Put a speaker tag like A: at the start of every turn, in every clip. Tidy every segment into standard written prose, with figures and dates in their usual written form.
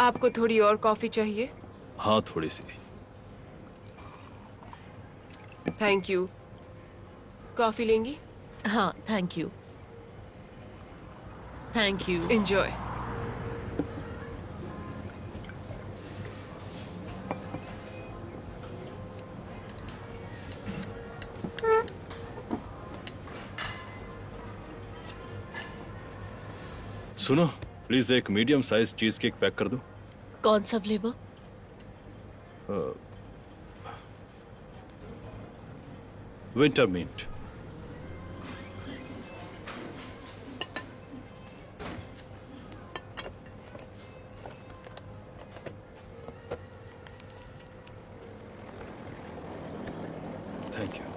A: आपको थोड़ी और कॉफी चाहिए?
B: हाँ, थोड़ी सी।
A: Thank you. कॉफी लेंगी?
C: हाँ, thank you. Thank you.
A: Enjoy.
B: सुनो, प्लीज एक medium size cheese cake pack कर दो।
C: कौन सा flavour?
B: Winter mint. Thank you.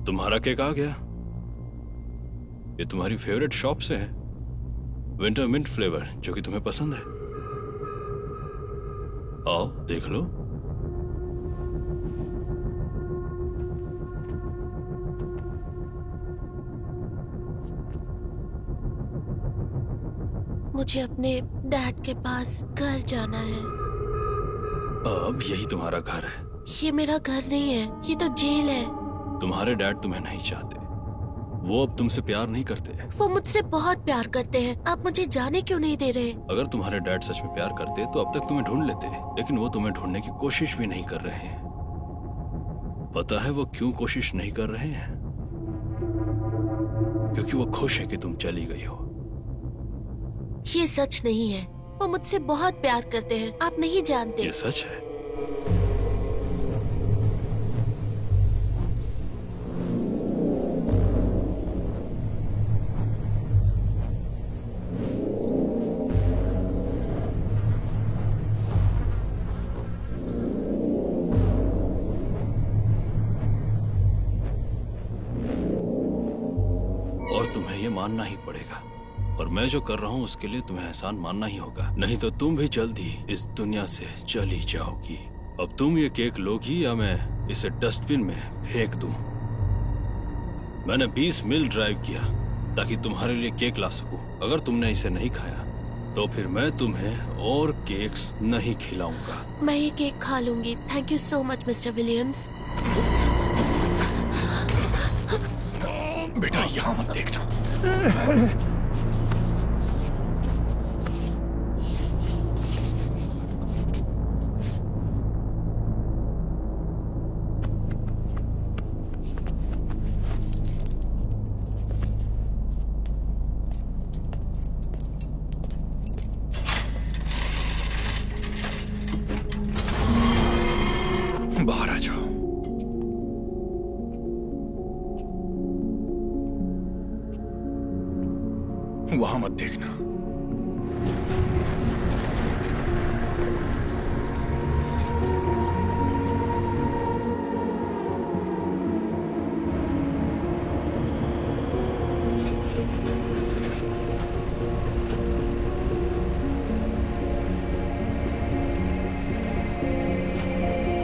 B: तुम्हारा केक आ गया। ये तुम्हारी फेवरेट शॉप से है, विंटर मिंट फ्लेवर, जो कि तुम्हें पसंद है। आओ देख लो।
C: मुझे अपने डैड के पास घर जाना है।
B: अब यही तुम्हारा घर है।
C: ये मेरा घर नहीं है, ये तो जेल है।
B: तुम्हारे डैड तुम्हें नहीं चाहते, वो अब तुमसे प्यार नहीं करते।
C: वो मुझसे बहुत प्यार करते हैं। आप मुझे जाने क्यों नहीं दे रहे?
B: अगर तुम्हारे डैड सच में प्यार करते तो अब तक तुम्हें ढूंढ लेते, लेकिन वो तुम्हें ढूंढने की कोशिश भी नहीं कर रहे हैं। पता है वो क्यों कोशिश नहीं कर रहे हैं? क्योंकि वो खुश है कि तुम चली गई हो।
C: ये सच नहीं है। वो मुझसे बहुत प्यार करते हैं, आप नहीं जानते।
B: ये सच है। और तुम्हें ये मानना ही पड़ेगा, और मैं जो कर रहा हूँ उसके लिए तुम्हें एहसान मानना ही होगा, नहीं तो तुम भी जल्दी इस दुनिया से चली जाओगी। अब तुम ये केक लोगी या मैं इसे डस्टबिन में फेंक दूं? मैंने 20 मील ड्राइव किया ताकि तुम्हारे लिए केक ला सकूं। अगर तुमने इसे नहीं खाया तो फिर मैं तुम्हें और केक्स नहीं खिलाऊंगा।
C: मैं ये केक खा लूंगी। Thank you so much mister Williams.
D: बेटा यहाँ मत देखना। बाहर आ जाओ। वहां मत देखना।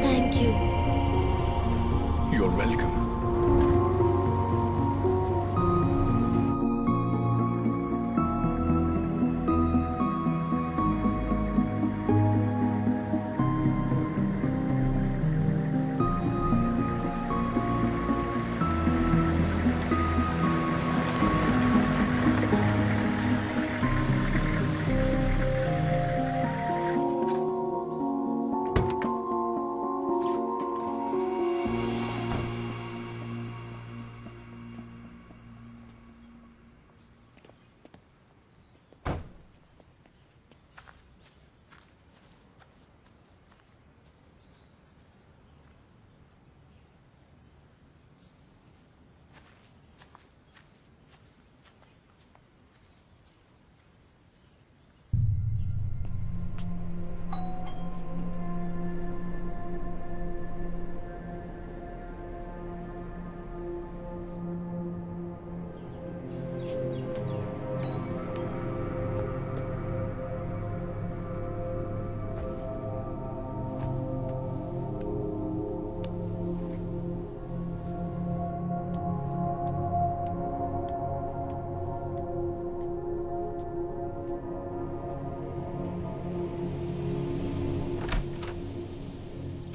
C: Thank you.
D: You're welcome.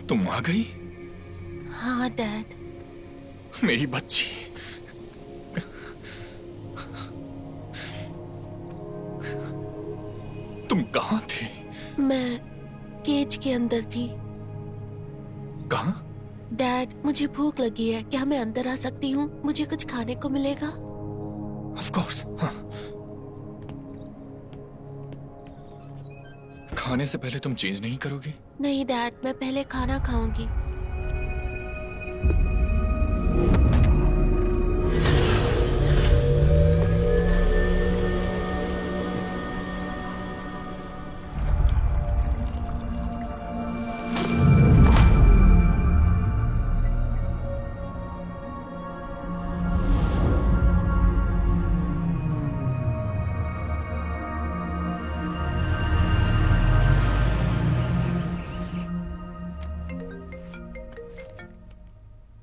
D: तुम आ गई?
C: हाँ डैड।
D: मेरी बच्ची। तुम कहाँ थे?
C: मैं केज के अंदर थी।
D: कहाँ?
C: डैड, मुझे भूख लगी है। क्या मैं अंदर आ सकती हूँ? मुझे कुछ खाने को मिलेगा?
D: Of course, हाँ। खाने से पहले तुम चेंज नहीं करोगी?
C: नहीं डैड, मैं पहले खाना खाऊंगी।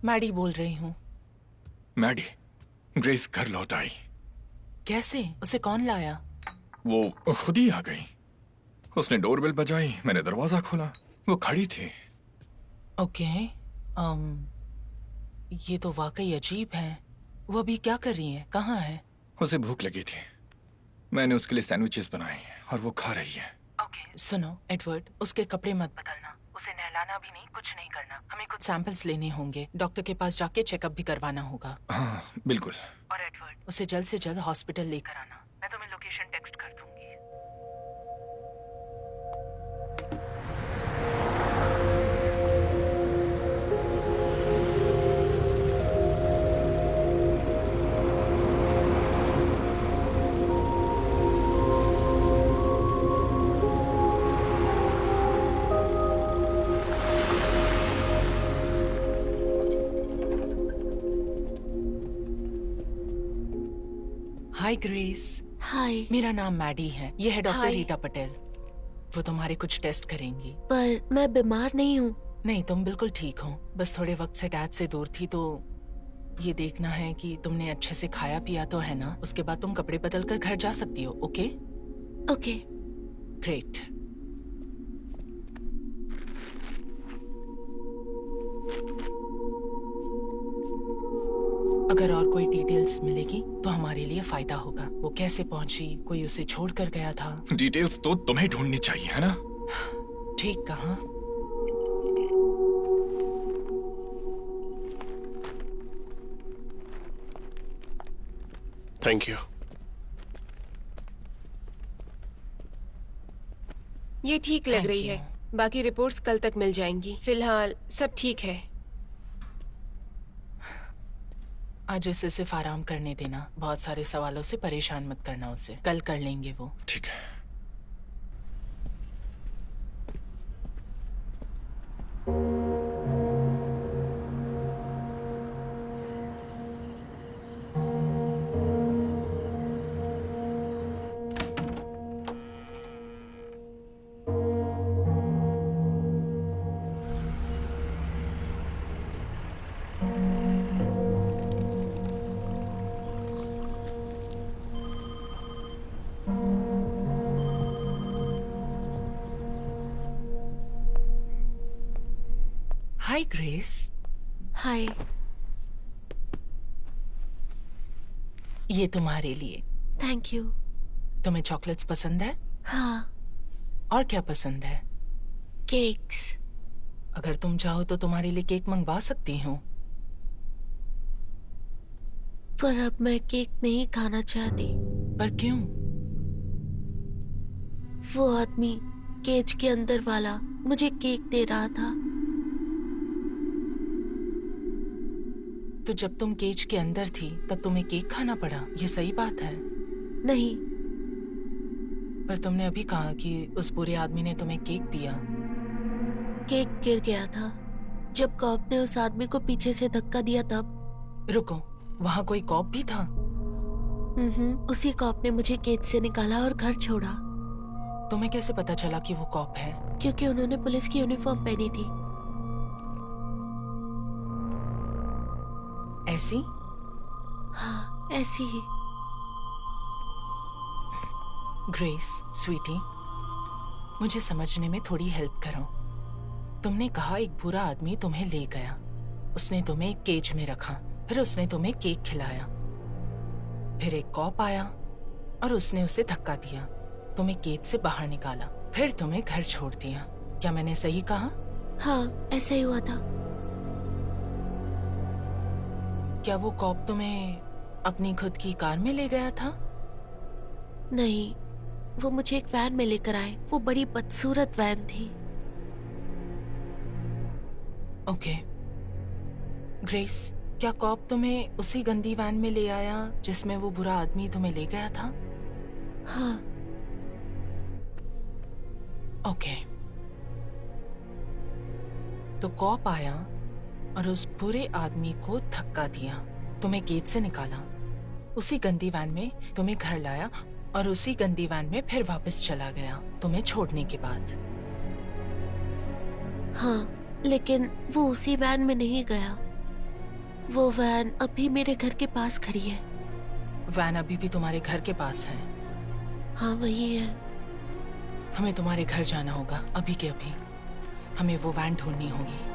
E: मैडी बोल रही हूँ।
D: मैडी, ग्रेस घर लौट आई।
E: कैसे? उसे कौन लाया?
D: वो खुद ही आ गई। उसने डोरबेल बजाई, मैंने दरवाजा खोला, वो खड़ी थी।
E: ओके। ये तो वाकई अजीब है। वो अभी क्या कर रही है? कहाँ है?
D: उसे भूख लगी थी, मैंने उसके लिए सैंडविचेस बनाए और वो खा रही है।
E: ओके। सुनो एडवर्ड, उसके कपड़े मत बदलना। उसे नहलाना भी नहीं, कुछ नहीं करना। हमें कुछ सैंपल्स लेने होंगे, डॉक्टर के पास जाके चेकअप भी करवाना होगा।
D: हाँ बिल्कुल।
E: और एडवर्ड, उसे जल्द से जल्द हॉस्पिटल लेकर आना। मैं तुम्हें लोकेशन टेक्स्ट कर दूंगी। हाय ग्रेस।
C: हाय।
E: मेरा नाम मैडी है, ये है डॉक्टर
C: हाय।
E: रीटा पटेल। वो तुम्हारे कुछ टेस्ट करेंगी।
C: पर मैं बीमार नहीं हूँ।
E: नहीं, तुम बिल्कुल ठीक हो, बस थोड़े वक्त से डैड से दूर थी, तो ये देखना है कि तुमने अच्छे से खाया पिया तो है ना। उसके बाद तुम कपड़े बदल कर घर जा सकती हो। Okay
C: okay.
E: ग्रेट। अगर और कोई डिटेल्स मिलेगी तो हमारे लिए फायदा होगा। वो कैसे पहुंची, कोई उसे छोड़ कर गया था।
D: डिटेल्स तो तुम्हें ढूंढनी चाहिए है ना।
E: ठीक कहा।
F: Thank you.
A: ये ठीक लग
E: Thank
A: रही
E: you.
A: है। बाकी रिपोर्ट्स कल तक मिल जाएंगी। फिलहाल सब ठीक है।
E: आज उसे सिर्फ आराम करने देना, बहुत सारे सवालों से परेशान मत करना उसे। कल कर लेंगे वो।
D: ठीक है।
E: हाय ग्रेस।
C: हाय।
E: ये तुम्हारे लिए।
C: Thank you.
E: तुम्हें चॉकलेट्स पसंद है?
C: हाँ।
E: और क्या पसंद है?
C: केक्स।
E: अगर तुम चाहो तो तुम्हारे लिए केक मंगवा सकती हूँ।
C: पर अब मैं केक नहीं खाना चाहती।
E: पर क्यों?
C: वो आदमी केज के अंदर वाला मुझे केक दे रहा था।
E: तो जब तुम केज के अंदर थी तब तुम्हें केक खाना पड़ा, ये सही बात है।
C: नहीं।
E: पर तुमने अभी कहा कि उस बुरे आदमी ने तुम्हें केक दिया।
C: केक गिर गया था जब कॉप ने उस आदमी को पीछे से धक्का दिया तब।
E: रुको, वहाँ कोई कॉप भी था?
C: उसी कॉप ने मुझे केज से निकाला और घर छोड़ा।
E: तुम्हें कैसे पता चला कि वो कॉप है?
C: क्योंकि उन्होंने पुलिस की यूनिफॉर्म पहनी थी।
E: ऐसी?
C: हाँ, ऐसी ही।
E: ग्रेस स्वीटी, मुझे समझने में थोड़ी हेल्प करो। तुमने कहा एक बुरा आदमी तुम्हें ले गया, उसने तुम्हें एक केज में रखा, फिर उसने तुम्हें केक खिलाया, फिर एक कॉप आया और उसने उसे धक्का दिया, तुम्हें केज से बाहर निकाला, फिर तुम्हें घर छोड़ दिया। क्या मैंने सही कहा?
C: हाँ, ऐसा ही हुआ था।
E: क्या वो कॉप तुम्हें अपनी खुद की कार में ले गया था?
C: नहीं, वो मुझे एक वैन में लेकर आए। वो बड़ी बदसूरत वैन थी।
E: ओके। ग्रेस, क्या कॉप तुम्हें उसी गंदी वैन में ले आया जिसमें वो बुरा आदमी तुम्हें ले गया था?
C: हाँ।
E: ओके। तो कॉप आया और उस बुरे आदमी को धक्का दिया, तुम्हें गेट से निकाला, उसी गंदी वैन में तुम्हें घर लाया और उसी गंदी वैन में फिर वापस चला गया तुम्हें छोड़ने के बाद।
C: हाँ, लेकिन वो उसी वैन में नहीं गया। वो वैन अभी मेरे घर के पास खड़ी है।
E: वैन अभी भी तुम्हारे घर के पास है?
C: हाँ, वही है।
E: हमें तुम्हारे घर जाना होगा अभी के अभी। हमें वो वैन ढूंढनी होगी।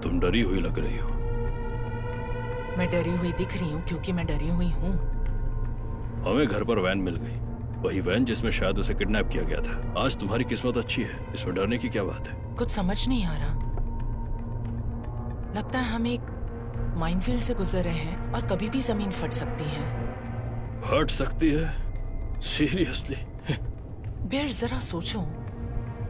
B: तुम डरी हुई लग रही हो।
E: मैं डरी हुई दिख रही हूँ क्योंकि मैं डरी हुई हूँ।
B: हमें घर पर वैन मिल गई, वही वैन जिसमें शायद उसे किडनैप किया गया था। आज तुम्हारी किस्मत अच्छी है, इसमें डरने की क्या बात है?
E: कुछ समझ नहीं आ रहा। लगता है हम एक माइनफील्ड से गुजर रहे हैं और कभी भी जमीन फट सकती है।
B: हट सकती है? सीरियसली?
E: बेर जरा सोचो,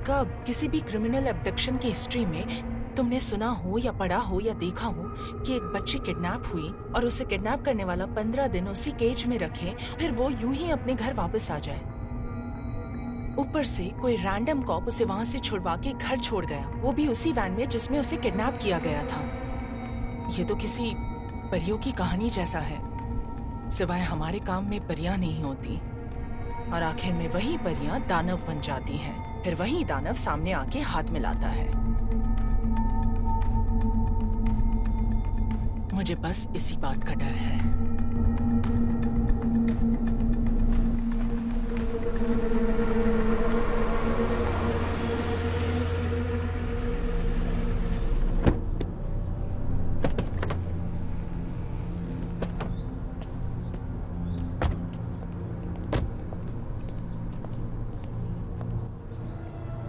E: कब किसी भी क्रिमिनल एब्डक्शन की हिस्ट्री में तुमने सुना हो या पढ़ा हो या देखा हो कि एक बच्ची किडनैप हुई और उसे किडनैप करने वाला 15 दिन उसी केज में रखे, फिर वो यूं ही अपने घर वापस आ जाए। ऊपर से कोई रैंडम कॉप उसे वहां से छुड़वा के घर छोड़ गया, वो भी उसी वैन में जिसमें उसे किडनैप किया गया था। ये तो किसी परियों की कहानी जैसा है। सिवाय हमारे काम में परियां नहीं होती और आखिर में वही परियां दानव बन जाती हैं। फिर वही दानव सामने आके हाथ मिलाता है। मुझे बस इसी बात का डर है।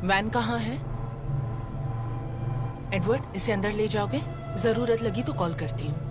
E: वैन कहाँ है? एडवर्ड, इसे अंदर ले जाओगे? जरूरत लगी तो कॉल करती हूँ।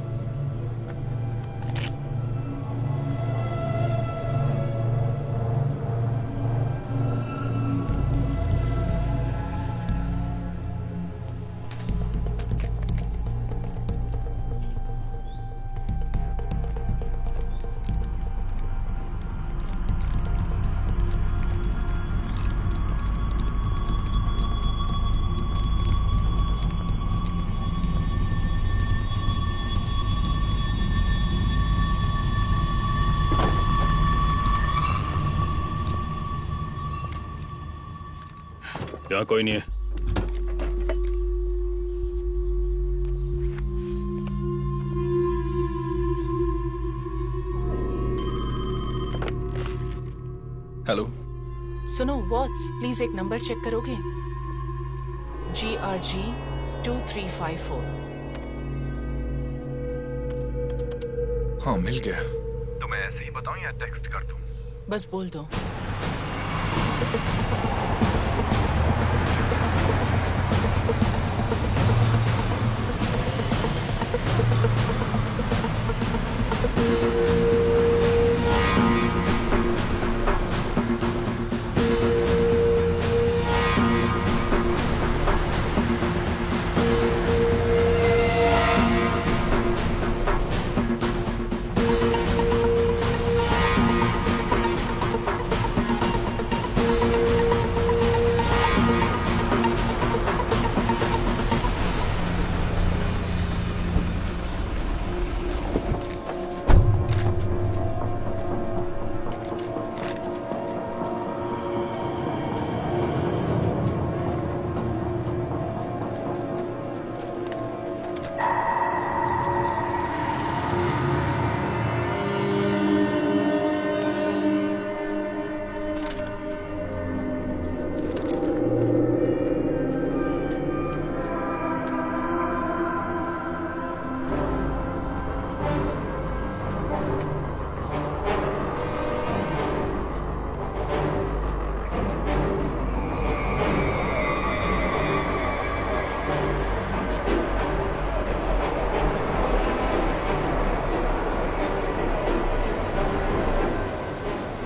B: यहाँ कोई नहीं है।
D: हेलो।
E: सुनो वॉट्स, प्लीज एक नंबर चेक करोगे? GRG 2354।
D: हाँ, मिल गया।
F: तो मैं ऐसे ही बताऊं या टेक्स्ट कर दूं?
E: बस बोल दो।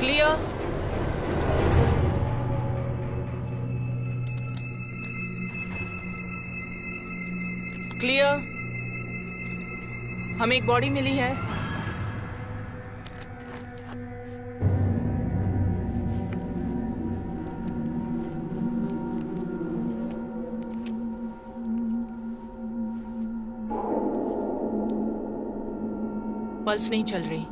E: क्लियर? क्लियर? हमें एक बॉडी मिली है। पल्स नहीं चल रही।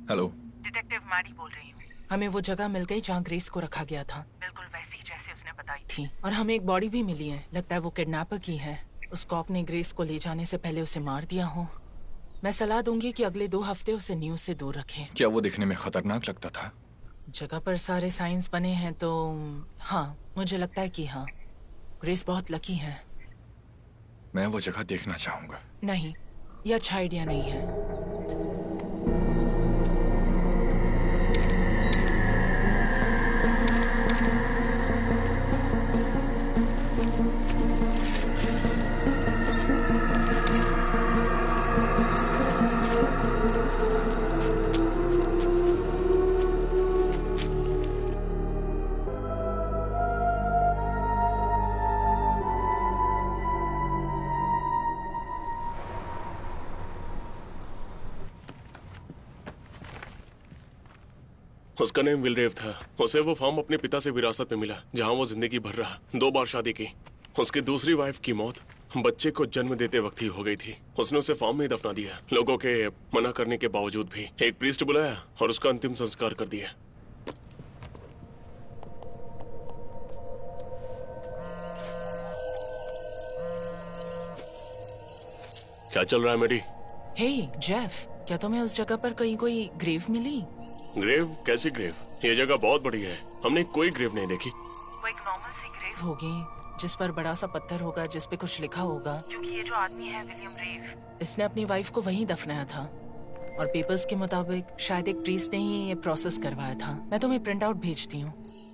D: हेलो।
E: डिटेक्टिव मैडी बोल रही हूँ। हमें वो जगह मिल गई जहाँ ग्रेस को रखा गया था, बिल्कुल वैसी जैसे उसने बताई थी। और हमें एक बॉडी भी मिली है, लगता है वो किडनैपर की है। उस कॉप ने ग्रेस को ले जाने से पहले उसे मार दिया हो। मैं सलाह दूंगी कि अगले 2 हफ्ते उसे न्यूज से दूर रखें।
D: क्या वो दिखने में खतरनाक लगता था?
E: जगह पर सारे साइंस बने हैं तो हाँ, मुझे लगता है कि हाँ, ग्रेस बहुत लकी है।
D: मैं वो जगह देखना चाहूंगा।
E: नहीं, ये अच्छा आइडिया नहीं है।
G: उसका नाम विलरेव था। उसे वो फार्म अपने पिता से विरासत में मिला, जहां वो जिंदगी भर रहा। 2 बार शादी की। उसकी दूसरी वाइफ की मौत बच्चे को जन्म देते वक्त ही हो गई थी। उसने उसे फार्म में दफना दिया। लोगों के मना करने के बावजूद भी एक प्रीस्ट बुलाया और उसका अंतिम संस्कार कर दिया। क्या चल रहा है मेरी?
E: हे जेफ, क्या तुम्हें उस जगह पर कहीं कोई ग्रेव मिली?
G: ग्रेव? कैसी ग्रेव? ये जगह बहुत बड़ी है, हमने कोई ग्रेव नहीं देखी।
E: वो एक नॉर्मल सी ग्रेव होगी जिस पर बड़ा सा पत्थर होगा जिस पे कुछ लिखा होगा। क्योंकि ये जो आदमी है विलियम रेव, इसने अपनी वाइफ को वहीं दफनाया था और पेपर्स के मुताबिक शायद एक प्रीस्ट ने ही ये प्रोसेस करवाया था। मैं तुम्हें प्रिंट आउट भेजती हूँ।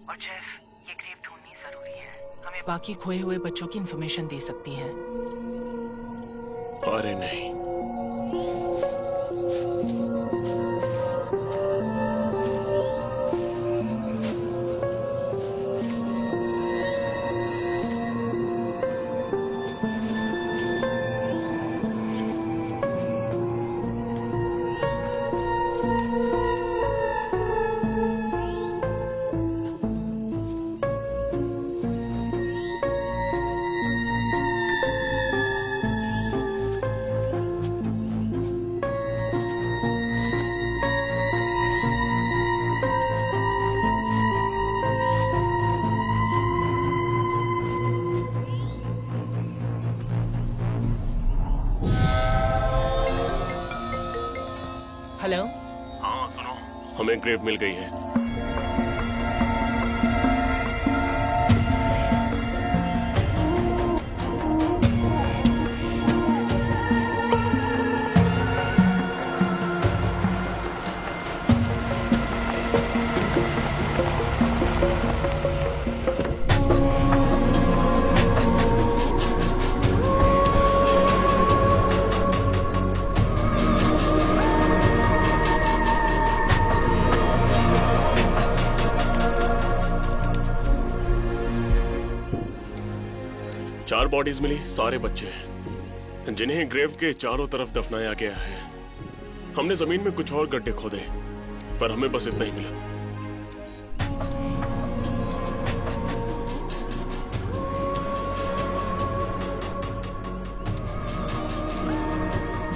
E: और जेफ, ये ग्रेव ढूंढनी जरूरी है, हमें बाकी खोए हुए बच्चों की इंफॉर्मेशन दे सकती है।
G: अरे नहीं,
E: हेलो,
G: हाँ सुनो, हमें ग्रेव मिल गई है। 4 बॉडीज मिली, सारे बच्चे हैं जिन्हें ग्रेव के चारों तरफ दफनाया गया है। हमने जमीन में कुछ और गड्ढे खोदे पर हमें बस इतना ही मिला।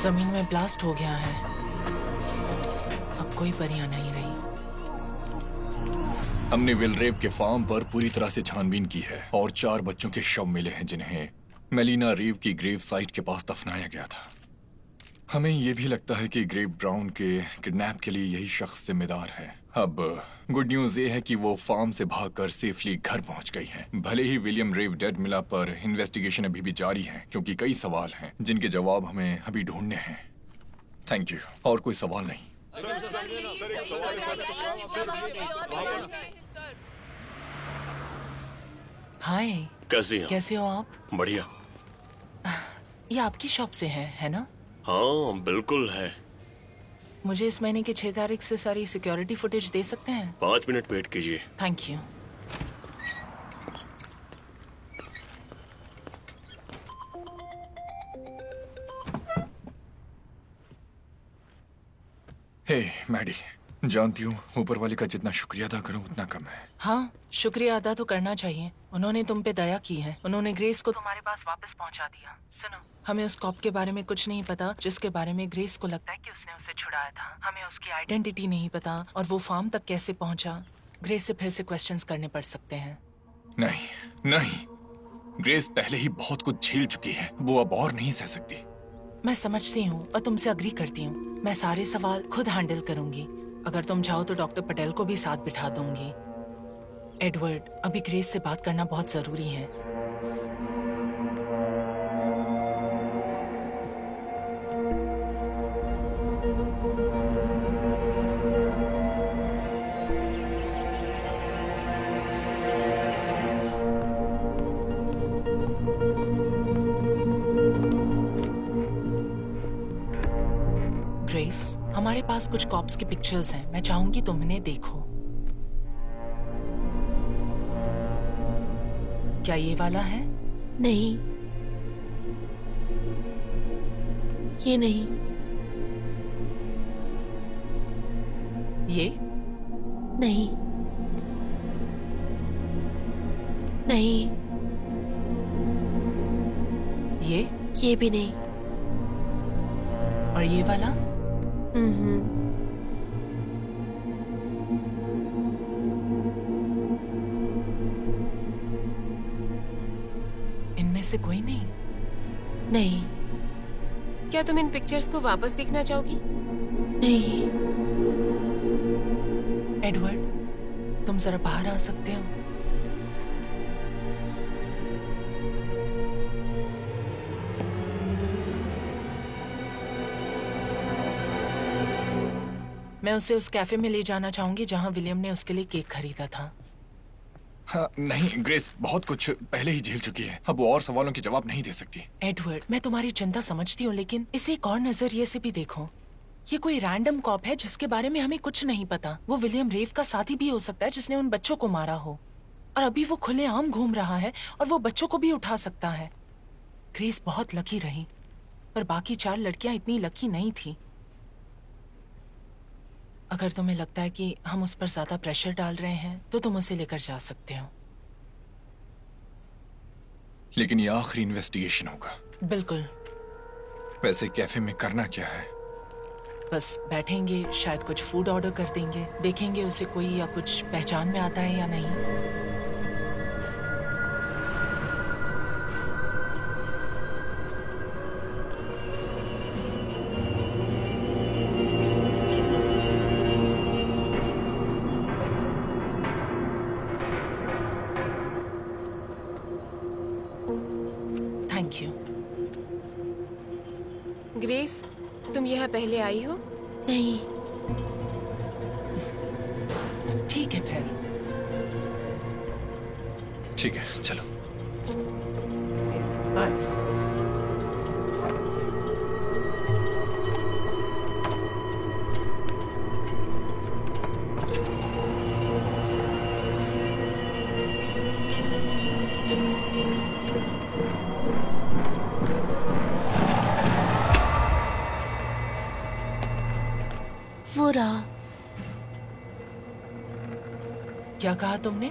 E: जमीन में ब्लास्ट हो गया है, अब कोई परियां नहीं रही।
D: हमने विलरेव के फार्म पर पूरी तरह से छानबीन की है और 4 बच्चों के शव मिले हैं जिन्हें मेलिना रीव की ग्रेव साइट के पास दफनाया गया था। हमें यह भी लगता है कि ग्रेव ब्राउन के किडनैप के लिए यही शख्स जिम्मेदार है। अब गुड न्यूज ये है कि वो फार्म से भागकर सेफली घर पहुंच गई है। भले ही विलियम रेव डेड मिला पर इन्वेस्टिगेशन अभी भी जारी है क्योंकि कई सवाल हैं जिनके जवाब हमें अभी ढूंढने हैं। Thank you. और कोई सवाल नहीं।
E: हाय,
G: कैसी हैं?
E: कैसे हो आप?
G: बढ़िया।
E: ये आपकी शॉप से है ना?
G: हाँ बिल्कुल है।
E: मुझे इस महीने की 6 तारीख से सारी सिक्योरिटी फुटेज दे सकते हैं?
G: 5 मिनट वेट कीजिए।
E: Thank you.
D: हे मैडी, जानती हूँ ऊपर वाले का जितना शुक्रिया अदा करूँ उतना कम है।
E: हाँ, शुक्रिया अदा तो करना चाहिए। उन्होंने तुम पे दया की है। उन्होंने ग्रेस को तुम्हारे पास वापस पहुंचा दिया। सुनो, हमें उस कॉप के बारे में कुछ नहीं पता जिसके बारे में ग्रेस को लगता है कि उसने उसे छुड़ाया था। हमें उसकी आइडेंटिटी नहीं पता और वो फार्म तक कैसे पहुंचा। ग्रेस से फिर से क्वेश्चंस करने पड़ सकते हैं।
D: नहीं नहीं, ग्रेस पहले ही बहुत कुछ झेल चुकी है, वो अब और नहीं सह सकती।
E: मैं समझती हूँ और तुमसे अग्री करती हूँ। मैं सारे सवाल खुद हैंडल करूंगी। अगर तुम चाहो तो डॉक्टर पटेल को भी साथ बिठा दूंगी। एडवर्ड, अभी ग्रेस से बात करना बहुत जरूरी है। ग्रेस, हमारे पास कुछ कॉप्स की पिक्चर्स हैं, मैं चाहूंगी तुम इन्हें देखो। क्या ये वाला है?
C: नहीं, ये नहीं।
E: ये?
C: नहीं, नहीं,
E: ये
C: भी नहीं।
E: और ये वाला? इनमें से कोई नहीं?
C: नहीं,
A: क्या तुम इन पिक्चर्स को वापस देखना चाहोगी?
C: नहीं।
E: एडवर्ड, तुम जरा बाहर आ सकते हो? मैं उसे उस कैफे में ले जाना चाहूंगी जहां विलियम ने उसके लिए केक खरीदा था।
D: हाँ, नहीं ग्रेस बहुत कुछ पहले ही झेल चुकी है, अब वो और सवालों के जवाब नहीं दे सकती।
E: एडवर्ड, मैं तुम्हारी चिंता समझती हूँ, लेकिन इसे एक और नजरिए से भी देखो। ये कोई रैंडम कॉप है जिसके बारे में हमें कुछ नहीं पता। वो विलियम रेव का साथी भी हो सकता है जिसने उन बच्चों को मारा हो, और अभी वो खुलेआम घूम रहा है और वो बच्चों को भी उठा सकता है। ग्रेस बहुत लकी रही, पर बाकी 4 लड़कियां इतनी लकी नहीं थी। अगर तुम्हें लगता है कि हम उस पर ज्यादा प्रेशर डाल रहे हैं तो तुम उसे लेकर जा सकते हो।
D: लेकिन ये आखिरी इन्वेस्टिगेशन होगा।
E: बिल्कुल।
D: वैसे कैफे में करना क्या है?
E: बस बैठेंगे, शायद कुछ फूड ऑर्डर कर देंगे, देखेंगे उसे कोई या कुछ पहचान में आता है या नहीं। Thank you.
A: ग्रेस, तुम यहाँ पहले आई हो?
C: नहीं।
E: ठीक है फिर।
D: ठीक है, चलो।
C: वो रहा।
E: क्या कहा तुमने?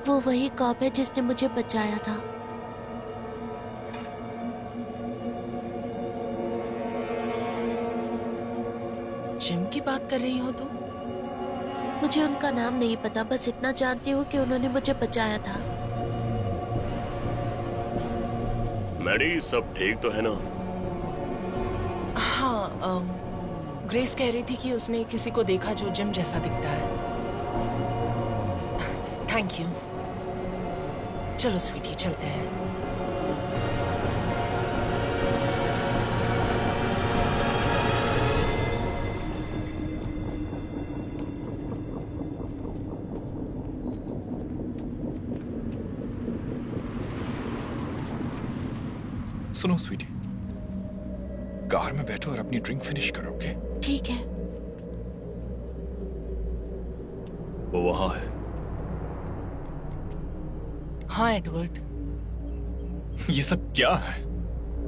C: वो वही कॉप है जिसने मुझे बचाया था।
E: जिम की बात कर रही हो तुम?
C: मुझे उनका नाम नहीं पता, बस इतना जानती हूँ कि उन्होंने मुझे बचाया था।
G: मैडी, सब ठीक तो है ना?
E: हाँ, ग्रेस कह रही थी कि उसने किसी को देखा जो जिम जैसा दिखता है। Thank you. चलो स्वीटी, चलते हैं।
D: सुनो स्वीटी, कार में बैठो और अपनी ड्रिंक फिनिश करो, ओके?
C: ठीक है।
B: वो वहां है।
E: हाँ एडवर्ड।
D: ये सब क्या है?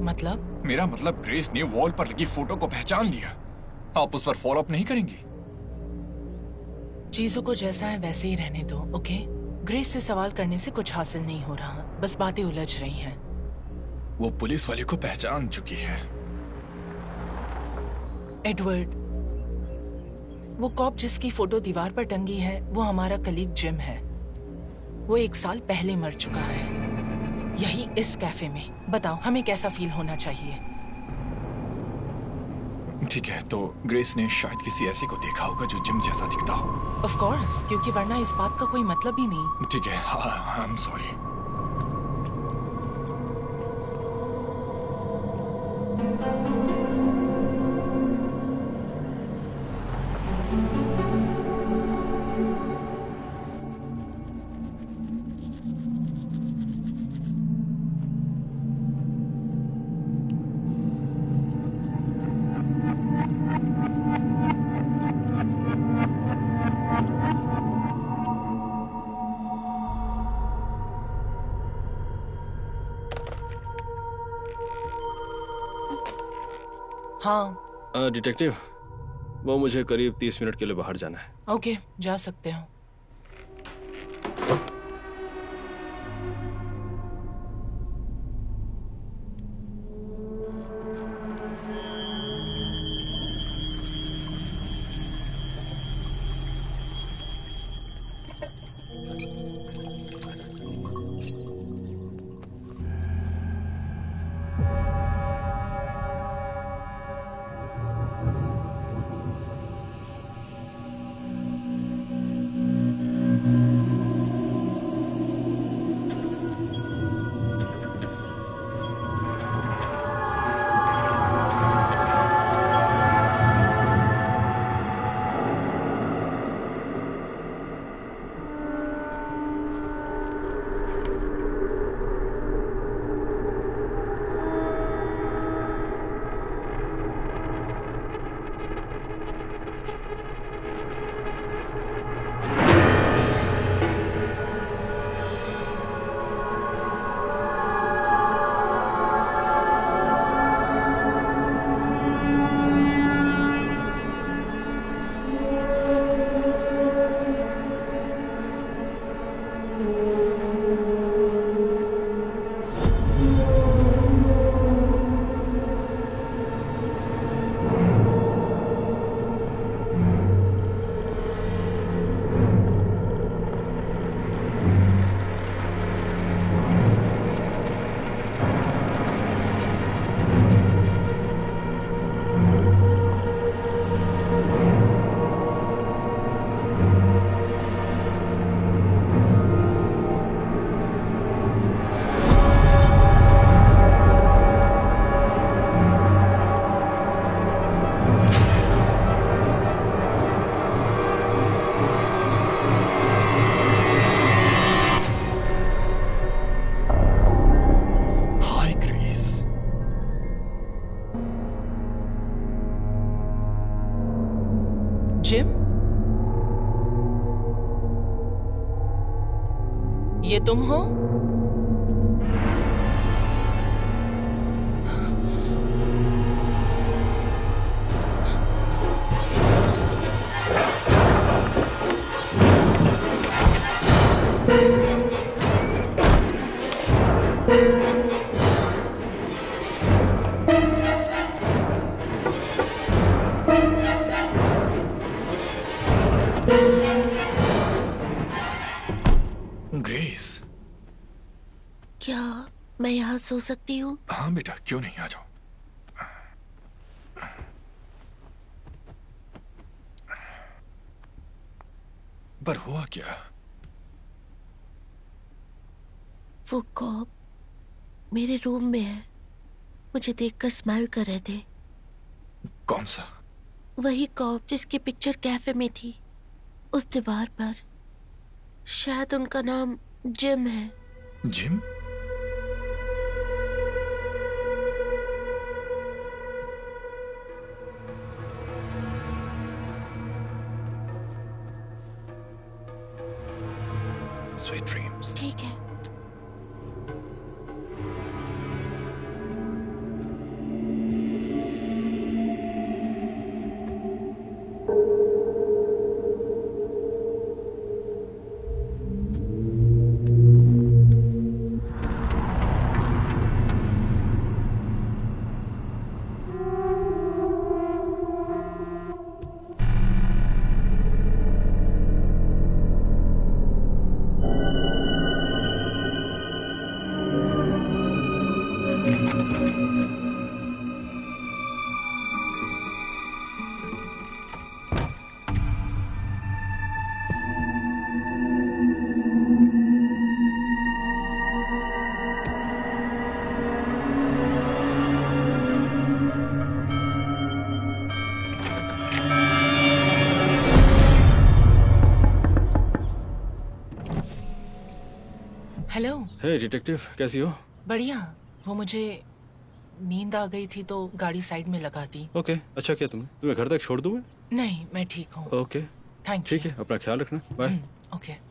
E: मतलब?
D: मेरा मतलब ग्रेस ने वॉल पर लगी फोटो को पहचान लिया। आप उस पर फॉलो अप नहीं करेंगी?
E: चीजों को जैसा है वैसे ही रहने दो, ओके? ग्रेस से सवाल करने से कुछ हासिल नहीं हो रहा, बस बातें उलझ रही हैं।
D: वो पुलिस वाले को पहचान चुकी है।
E: एडवर्ड, वो कॉप जिसकी फोटो दीवार पर टंगी है वो हमारा कलीग जिम है। वो 1 साल पहले मर चुका है, यही इस कैफे में। बताओ हमें कैसा फील होना चाहिए?
D: ठीक है, तो ग्रेस ने शायद किसी ऐसे को देखा होगा जो जिम जैसा दिखता हो।
E: ऑफ कोर्स, क्योंकि वरना इस बात का कोई मतलब ही नहीं।
D: ठीक है, आई एम सॉरी।
E: हाँ,
B: डिटेक्टिव, वो मुझे करीब 30 मिनट के लिए बाहर जाना है।
E: ओके, जा सकते हो। जिम, ये तुम हो?
D: ग्रेस,
C: क्या मैं यहाँ सो सकती हूँ?
D: हाँ बेटा, क्यों नहीं, आ जाओ। पर हुआ क्या?
C: वो कॉप मेरे रूम में है। मुझे देखकर स्माइल कर रहे थे।
D: कौन सा?
C: वही कॉप जिसकी पिक्चर कैफे में थी, उस दीवार पर। शायद उनका नाम जिम है।
D: जिम? Sweet dreams.
C: ठीक है।
B: हे डिटेक्टिव, कैसी हो?
E: बढ़िया। वो मुझे नींद आ गई थी तो गाड़ी साइड में लगा दी।
B: ओके, अच्छा किया तुमने। तुम्हें घर तक छोड़ दूं मैं?
E: नहीं, मैं ठीक हूँ।
B: Okay,
E: thank you.
B: ठीक है, अपना ख्याल रखना। बाय।
E: ओके।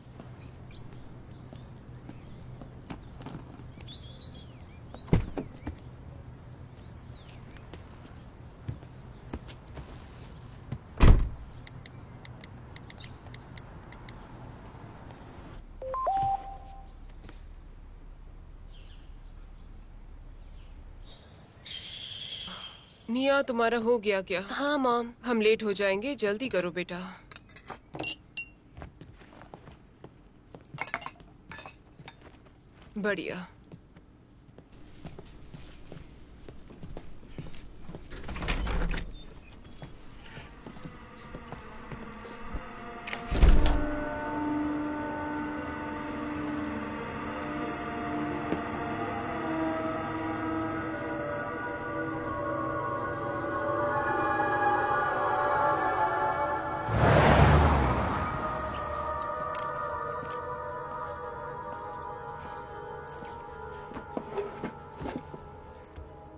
A: निया, तुम्हारा हो गया क्या?
C: हाँ मॉम।
A: हम लेट हो जाएंगे, जल्दी करो बेटा। बढ़िया।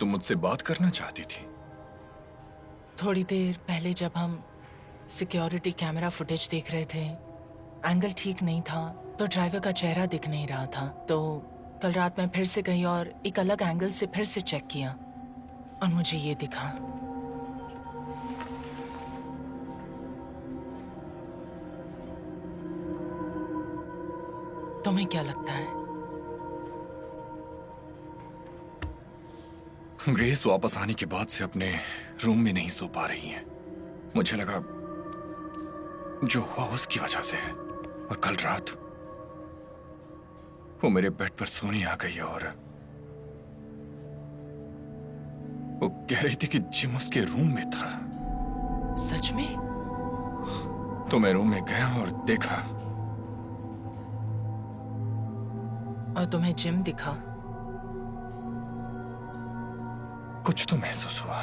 D: तुम मुझसे बात करना चाहती थी?
E: थोड़ी देर पहले जब हम सिक्योरिटी कैमरा फुटेज देख रहे थे, एंगल ठीक नहीं था तो ड्राइवर का चेहरा दिख नहीं रहा था। तो कल रात मैं फिर से गई और एक अलग एंगल से फिर से चेक किया और मुझे ये दिखा। तुम्हें क्या लगता है?
D: ग्रेस वापस आने के बाद से अपने रूम में नहीं सो पा रही है। मुझे लगा जो हुआ उसकी वजह से है। और कल रात वो मेरे बेड पर सोने आ गई और वो कह रही थी कि जिम उसके रूम में था।
E: सच में?
D: तो मैं रूम में गया और देखा।
E: और तुम्हें जिम दिखा?
D: कुछ तो महसूस हुआ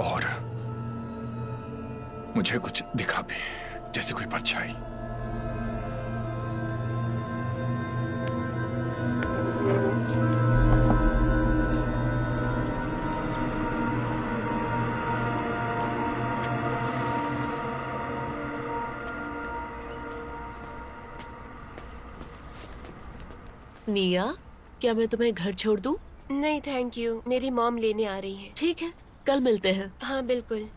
D: और मुझे कुछ दिखा भी, जैसे कोई परछाई।
C: निया, क्या मैं तुम्हें घर छोड़ दूं?
A: नहीं थैंक यू, मेरी मॉम लेने आ रही है।
C: ठीक है, कल मिलते हैं।
A: हाँ बिल्कुल।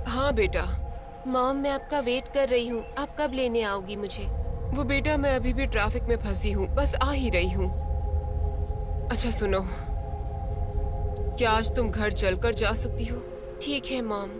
A: हाँ बेटा।
C: मॉम, मैं आपका वेट कर रही हूँ। आप कब लेने आओगी मुझे?
A: वो बेटा, मैं अभी भी ट्रैफिक में फंसी हूँ, बस आ ही रही हूँ। अच्छा सुनो, क्या आज तुम घर चलकर जा सकती हो?
C: ठीक है मॉम।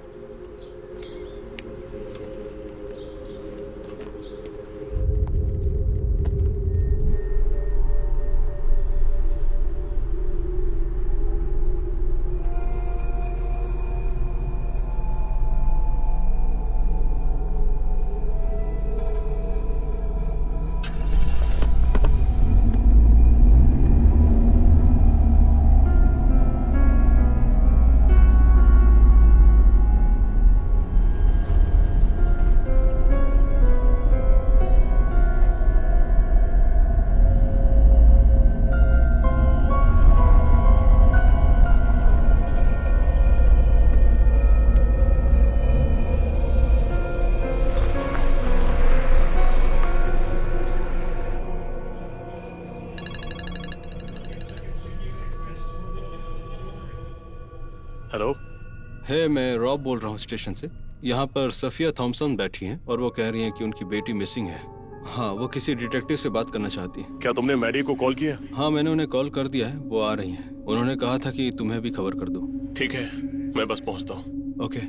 G: हेलो।
B: है, मैं रॉब बोल रहा हूँ स्टेशन से। यहाँ पर सफिया थॉमसन बैठी हैं और वो कह रही हैं कि उनकी बेटी मिसिंग है। हाँ, वो किसी डिटेक्टिव से बात करना चाहती हैं।
G: क्या तुमने मैडी को कॉल किया?
B: हाँ, मैंने उन्हें कॉल कर दिया है, वो आ रही हैं। उन्होंने कहा था कि तुम्हें भी खबर कर दूँ।
G: ठीक है, मैं बस पहुंचता हूँ।
B: ओके।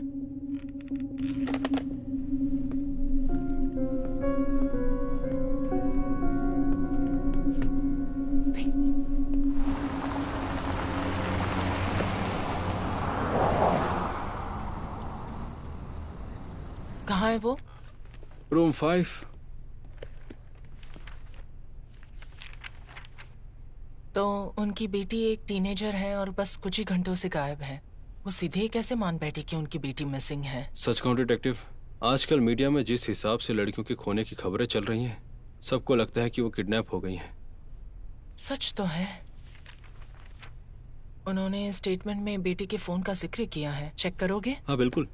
E: कहाँ है वो?
B: रूम 5।
E: तो उनकी बेटी एक टीनेजर है और बस कुछ ही घंटों से गायब है। वो सीधे कैसे मान बैठी कि उनकी बेटी मिसिंग है?
B: सच कहूं डिटेक्टिव, आजकल मीडिया में जिस हिसाब से लड़कियों के खोने की खबरें चल रही हैं, सबको लगता है कि वो किडनैप हो गई हैं।
E: सच तो है। उन्होंने स्टेटमेंट में बेटी के फोन का जिक्र किया है। चेक करोगे?
B: हाँ बिल्कुल।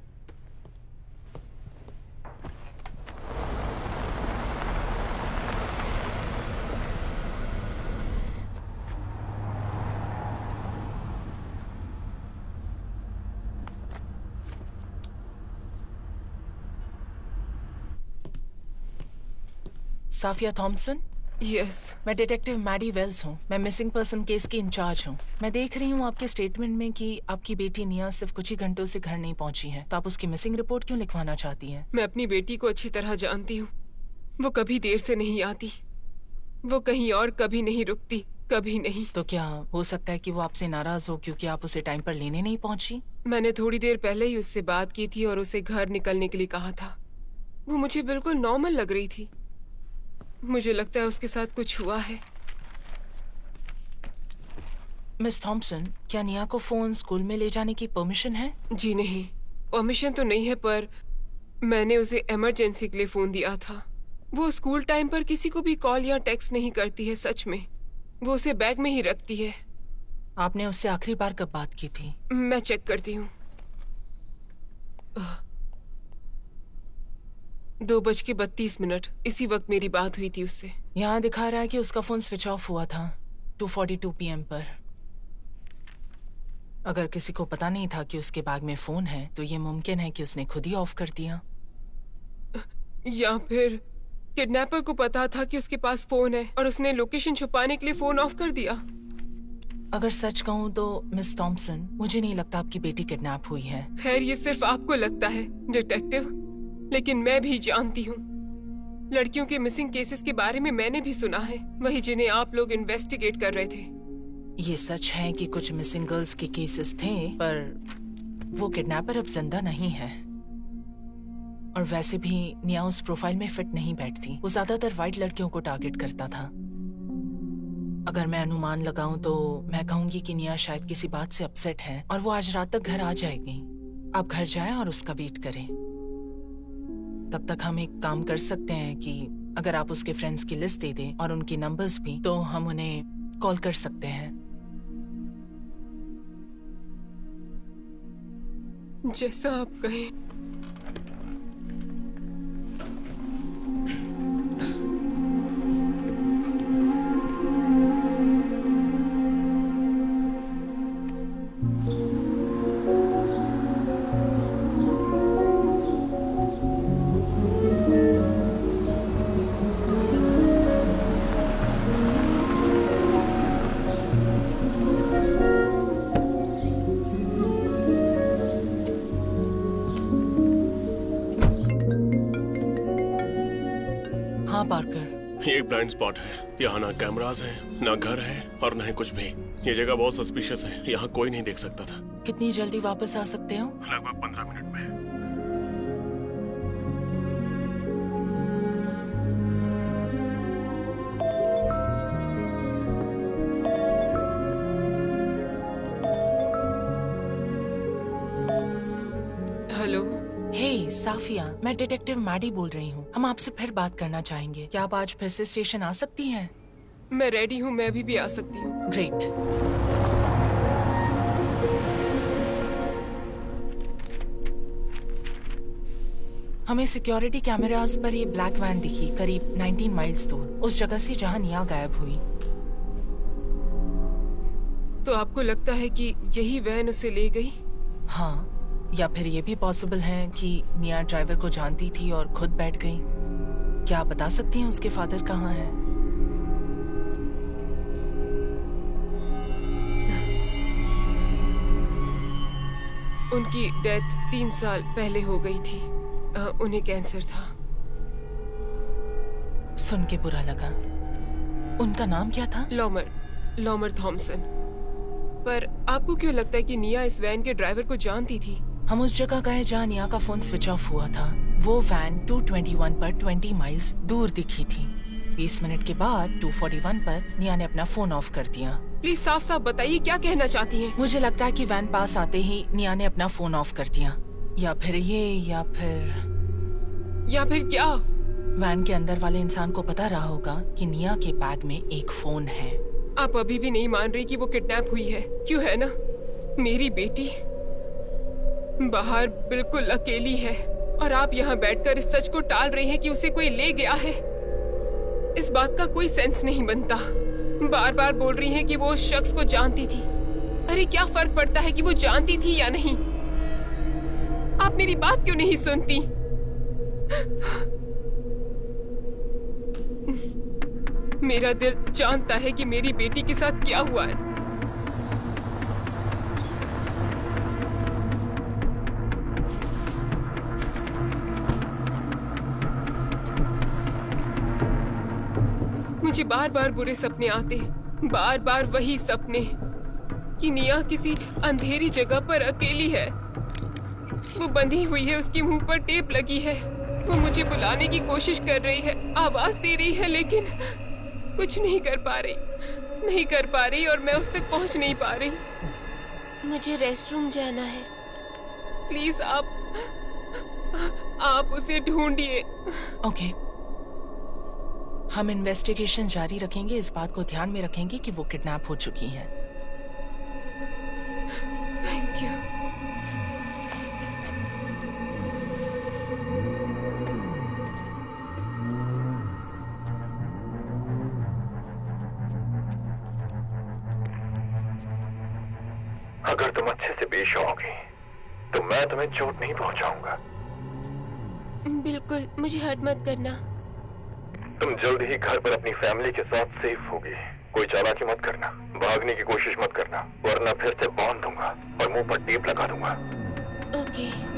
E: साफिया थॉम्सन?
A: यस।
E: मैं डिटेक्टिव मैडी वेल्स हूँ। मैं मिसिंग पर्सन केस की इंचार्ज हूँ। मैं देख रही हूँ आपके स्टेटमेंट में कि आपकी बेटी निया सिर्फ कुछ ही घंटों से घर नहीं पहुँची है, तो आप उसकी मिसिंग रिपोर्ट क्यों लिखवाना चाहती हैं?
A: मैं अपनी बेटी को अच्छी तरह जानती हूँ। वो कभी देर से नहीं आती, वो कहीं और कभी नहीं रुकती, कभी नहीं।
E: तो क्या हो सकता है कि वो आपसे नाराज हो क्योंकि आप उसे टाइम पर लेने नहीं पहुँची?
A: मैंने थोड़ी देर पहले ही उससे बात की थी और उसे घर निकलने के लिए कहा था। वो मुझे बिल्कुल नॉर्मल लग रही थी। मुझे लगता है उसके साथ कुछ हुआ है।
E: मिस थॉम्सन, क्या निया को फोन स्कूल में ले जाने की परमिशन है?
A: जी नहीं, परमिशन तो नहीं है, पर मैंने उसे इमरजेंसी के लिए फोन दिया था। वो स्कूल टाइम पर किसी को भी कॉल या टेक्स्ट नहीं करती है। सच में, वो उसे बैग में ही रखती है।
E: आपने उससे आखिरी बार कब बात की थी?
A: मैं चेक करती हूँ। 2:32 इसी वक्त मेरी बात हुई थी उससे।
E: यहाँ दिखा रहा है कि उसका फोन स्विच ऑफ हुआ था 2:42 PM पर। अगर किसी को पता नहीं था कि उसके बैग में फोन है, तो ये मुमकिन है कि उसने खुद ही ऑफ कर दिया।
A: या फिर किडनैपर को पता था कि उसके पास फोन है और उसने लोकेशन छुपाने के लिए फोन ऑफ कर दिया।
E: अगर सच कहूँ तो मिस थॉम्सन, मुझे नहीं लगता आपकी बेटी किडनैप हुई है।
A: खैर, ये सिर्फ आपको लगता है डिटेक्टिव, लेकिन मैं भी जानती हूँ। लड़कियों के मिसिंग केसेस के बारे में मैंने भी सुना है, वही जिन्हें आप लोग इन्वेस्टिगेट कर रहे थे।
E: ये सच है कि कुछ मिसिंग गर्ल्स के केसेस थे, पर वो किडनैपर अब जिंदा नहीं है। और वैसे भी निया उस प्रोफाइल में फिट नहीं बैठती। वो ज्यादातर वाइट लड़कियों को टारगेट करता था। अगर मैं अनुमान लगाऊं तो मैं कहूंगी कि निया शायद किसी बात से अपसेट है और वो आज रात तक घर आ जाएगी। आप घर जाएं और उसका वेट करें। तब तक हम एक काम कर सकते हैं कि अगर आप उसके फ्रेंड्स की लिस्ट दे दें और उनके नंबर्स भी, तो हम उन्हें कॉल कर सकते हैं।
A: जैसा आप कहें।
E: हाँ पार्कर,
G: ये एक ब्लाइंड स्पॉट है। यहाँ ना कैमरास हैं, ना घर है और ना ही कुछ भी। ये जगह बहुत सस्पिशियस है। यहाँ कोई नहीं देख सकता था।
E: कितनी जल्दी वापस आ सकते हो?
G: लगभग 15 मिनट में।
A: हेलो।
E: हे साफिया, मैं डिटेक्टिव मैडी बोल रही हूँ। हम आपसे फिर बात करना चाहेंगे। क्या आप आज फिर से स्टेशन आ सकती हैं?
A: मैं रेडी हूँ, मैं अभी भी आ सकती हूँ।
E: ग्रेट। हमें सिक्योरिटी कैमरास पर ये ब्लैक वैन दिखी करीब 19 माइल्स दूर, उस जगह से जहाँ निया गायब हुई।
A: तो आपको लगता है कि यही वैन उसे ले गई?
E: हाँ, या फिर ये भी पॉसिबल है कि निया ड्राइवर को जानती थी और खुद बैठ गई। क्या आप बता सकती हैं उसके फादर कहाँ हैं?
A: उनकी डेथ 3 साल पहले हो गई थी। उन्हें कैंसर था।
E: सुन के बुरा लगा। उनका नाम क्या था?
A: लॉमर थॉम्सन। पर आपको क्यों लगता है कि निया इस वैन के ड्राइवर को जानती थी?
E: हम उस जगह गए जहाँ निया का फोन स्विच ऑफ हुआ था। वो वैन 221 पर 20 माइल्स दूर दिखी थी। 20 मिनट के बाद 241 पर निया ने अपना फोन ऑफ कर दिया।
A: प्लीज साफ साफ बताइए क्या कहना चाहती हैं।
E: मुझे लगता है कि वैन पास आते ही निया ने अपना फोन ऑफ कर दिया, या फिर
A: या फिर क्या?
E: वैन के अंदर वाले इंसान को पता रहा होगा कि निया के बैग में एक फोन है।
A: आप अभी भी नहीं मान रही कि वो किडनैप हुई है, क्यों है ना? मेरी बेटी बाहर बिल्कुल अकेली है और आप यहाँ बैठकर इस सच को टाल रही हैं कि उसे कोई ले गया है। इस बात का कोई सेंस नहीं बनता। बार बार बोल रही हैं कि वो उस शख्स को जानती थी। अरे क्या फर्क पड़ता है कि वो जानती थी या नहीं? आप मेरी बात क्यों नहीं सुनती? मेरा दिल जानता है कि मेरी बेटी के साथ क्या हुआ है। मुझे बार बार बुरे सपने आते, बार बार वही सपने कि निया किसी अंधेरी जगह पर अकेली है। वो बंधी हुई है, उसके मुंह पर टेप लगी है। वो मुझे बुलाने की कोशिश कर रही है, आवाज दे रही है, लेकिन कुछ नहीं कर पा रही और मैं उस तक पहुंच नहीं पा रही।
C: मुझे रेस्टरूम जाना है।
A: प्लीज आप उसे ढूंढिए।
E: ओके, हम इन्वेस्टिगेशन जारी रखेंगे। इस बात को ध्यान में रखेंगे कि वो किडनैप हो चुकी हैं।
A: Thank you.
F: अगर तुम अच्छे से पेश आओगी तो मैं तुम्हें चोट नहीं पहुंचाऊंगा।
C: बिल्कुल, मुझे हर्ट मत करना।
F: तुम जल्द ही घर पर अपनी फैमिली के साथ सेफ होगी। कोई चालाकी मत करना, भागने की कोशिश मत करना, वरना फिर से बांध दूंगा और मुंह पर टेप लगा दूंगा।
C: ओके।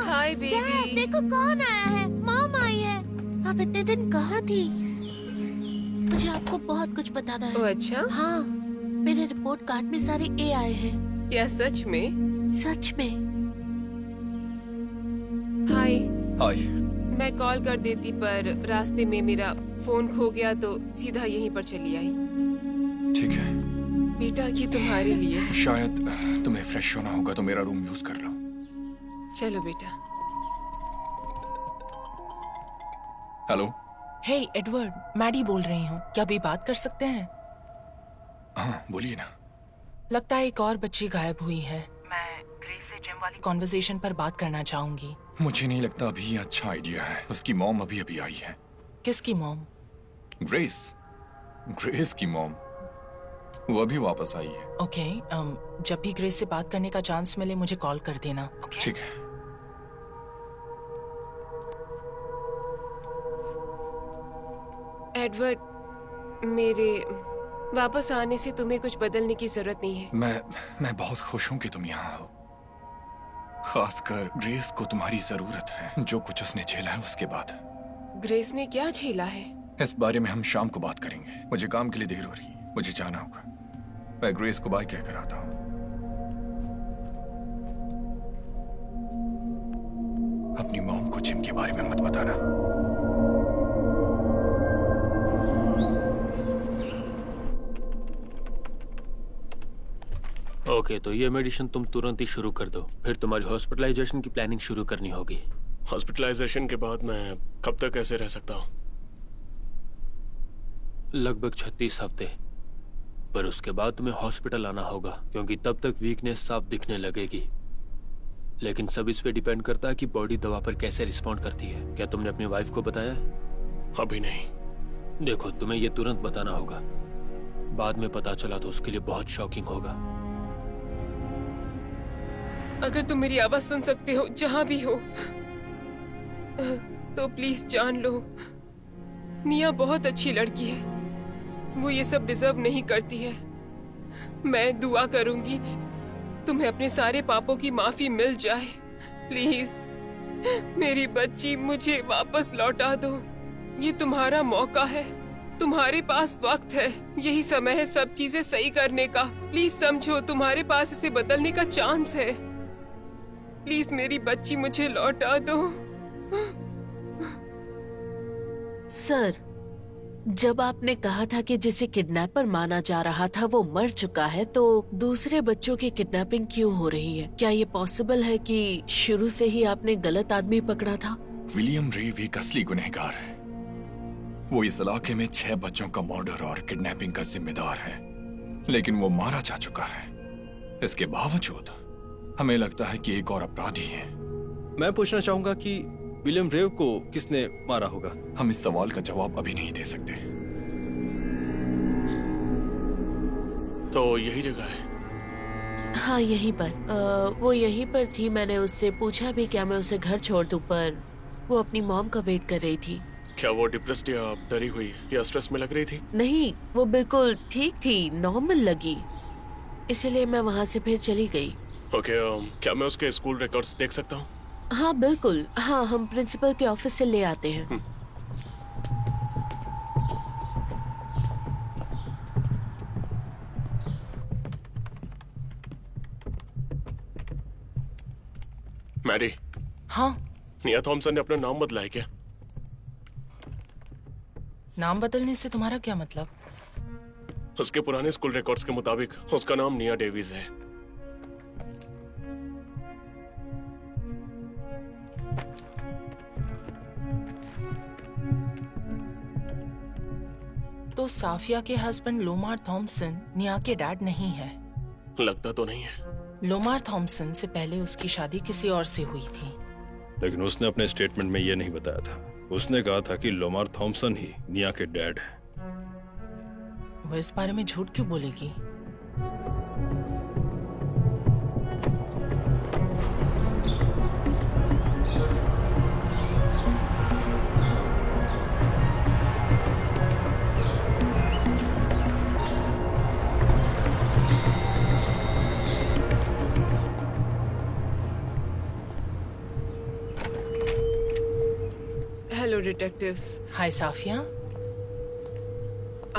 A: Hi baby.
C: देखो कौन आया है। मॉम आई है। आप इतने दिन कहाँ थी? मुझे आपको बहुत कुछ बताना
A: ओ
C: है।
A: अच्छा,
C: हाँ, मेरे रिपोर्ट कार्ड में सारे ए आए हैं।
A: क्या सच में?
C: सच में।
A: हाय,
D: हाय।
A: मैं कॉल कर देती पर रास्ते में मेरा फोन खो गया तो सीधा यहीं पर चली आई।
D: ठीक है।
A: बेटा ये तुम्हारे लिए।
D: शायद तुम्हें फ्रेश होना होगा तो मेरा रूम यूज कर लो।
A: चलो बेटा।
D: हेलो।
E: हे एडवर्ड, मैडी बोल रही हूँ। क्या अभी बात कर सकते हैं?
D: हाँ बोलिए ना।
E: लगता है एक और बच्ची गायब हुई है। मैं ग्रेस से जिम वाली कॉन्वर्सेशन पर बात करना चाहूंगी।
D: मुझे नहीं लगता अभी ये अच्छा आइडिया है। उसकी मॉम अभी आई है।
E: किसकी मॉम?
D: ग्रेस की मॉम। वो अभी वापस आई है।
E: ओके, जब भी ग्रेस से बात करने का चांस मिले मुझे कॉल कर देना।
D: ठीक है।
A: एडवर्ड, मेरे वापस आने से तुम्हें कुछ बदलने की जरूरत नहीं है।
D: मैं बहुत खुश हूँ कि तुम यहाँ हो। खासकर ग्रेस को तुम्हारी जरूरत है। जो कुछ उसने झेला है उसके बाद।
A: ग्रेस ने क्या झेला है?
D: इस बारे में हम शाम को बात करेंगे। मुझे काम के लिए देर हो रही है, मुझे जाना होगा। मैं ग्रेस को बाय कहकर आता हूँ। अपनी मॉम को जिम के बारे में मत बताना।
B: ओके, तो ये मेडिसिन तुम तुरंत ही शुरू कर दो। फिर तुम्हारी हॉस्पिटलाइजेशन की प्लानिंग शुरू करनी होगी।
G: हॉस्पिटलाइजेशन के बाद मैं कब तक ऐसे रह सकता हूँ?
B: लगभग 36 हफ्ते। पर उसके बाद तुम्हें हॉस्पिटल आना होगा, क्योंकि तब तक वीकनेस साफ दिखने लगेगी। लेकिन सब इस पे डिपेंड करता है कि बॉडी दवा पर कैसे रिस्पॉन्ड करती है। क्या तुमने अपनी वाइफ को बताया?
G: अभी नहीं।
B: देखो, तुम्हें ये तुरंत बताना होगा। बाद में पता चला तो उसके लिए बहुत शॉकिंग होगा।
A: अगर तुम मेरी आवाज सुन सकते हो जहां भी हो तो प्लीज जान लो, निया बहुत अच्छी लड़की है। वो ये सब डिजर्व नहीं करती है। मैं दुआ करूंगी तुम्हें अपने सारे पापों की माफी मिल जाए। प्लीज मेरी बच्ची मुझे वापस लौटा दो। ये तुम्हारा मौका है, तुम्हारे पास वक्त है, यही समय है सब चीजें सही करने का। प्लीज समझो, तुम्हारे पास इसे बदलने का चांस है। प्लीज मेरी बच्ची मुझे लौटा दो।
C: सर, जब आपने कहा था कि जिसे किडनैपर माना जा रहा था वो मर चुका है, तो दूसरे बच्चों की किडनैपिंग क्यों हो रही है? क्या ये पॉसिबल है कि शुरू से ही आपने गलत आदमी पकड़ा था?
D: विलियम रीव एक असली गुनहगार है। वो इस इलाके में 6 बच्चों का मर्डर और किडनैपिंग का जिम्मेदार है, लेकिन वो मारा जा चुका है। इसके बावजूद हमें लगता है कि एक और अपराधी है।
B: मैं पूछना चाहूंगा कि विलियम रेव को किसने मारा होगा?
D: हम इस सवाल का जवाब अभी नहीं दे सकते।
G: तो यही जगह है।
C: हाँ, यहीं पर। वो यहीं पर थी। मैंने उससे पूछा भी क्या मैं उसे घर छोड़ दूं, पर वो अपनी मॉम का वेट कर रही थी।
G: क्या वो डिप्रेस्ड या डरी हुई या स्ट्रेस में लग रही थी?
C: नहीं, वो बिल्कुल ठीक थी, नॉर्मल लगी, इसलिए मैं वहाँ से फिर चली गई।
G: ओके, क्या मैं उसके स्कूल रिकॉर्ड्स देख सकता हूँ?
C: हाँ बिल्कुल, हाँ, हम प्रिंसिपल के ऑफिस से ले आते हैं।
G: मैरी,
E: हाँ,
G: निया थॉमसन ने अपना नाम बदला है क्या?
E: नाम बदलने से तुम्हारा क्या मतलब?
G: उसके पुराने स्कूल रिकॉर्ड्स के मुताबिक उसका नाम निया डेविस है।
E: तो साफिया के हस्बैंड लोमार थॉमसन निया के डैड नहीं है?
G: लगता तो नहीं है।
E: लोमार थॉमसन से पहले उसकी शादी किसी और से हुई थी।
B: लेकिन उसने अपने स्टेटमेंट में यह नहीं बताया था। उसने कहा था कि लोमार थॉमसन ही निया के डैड हैं।
E: वो इस बारे में झूठ क्यों बोलेगी?
A: Hello detectives.
E: हाय साफिया।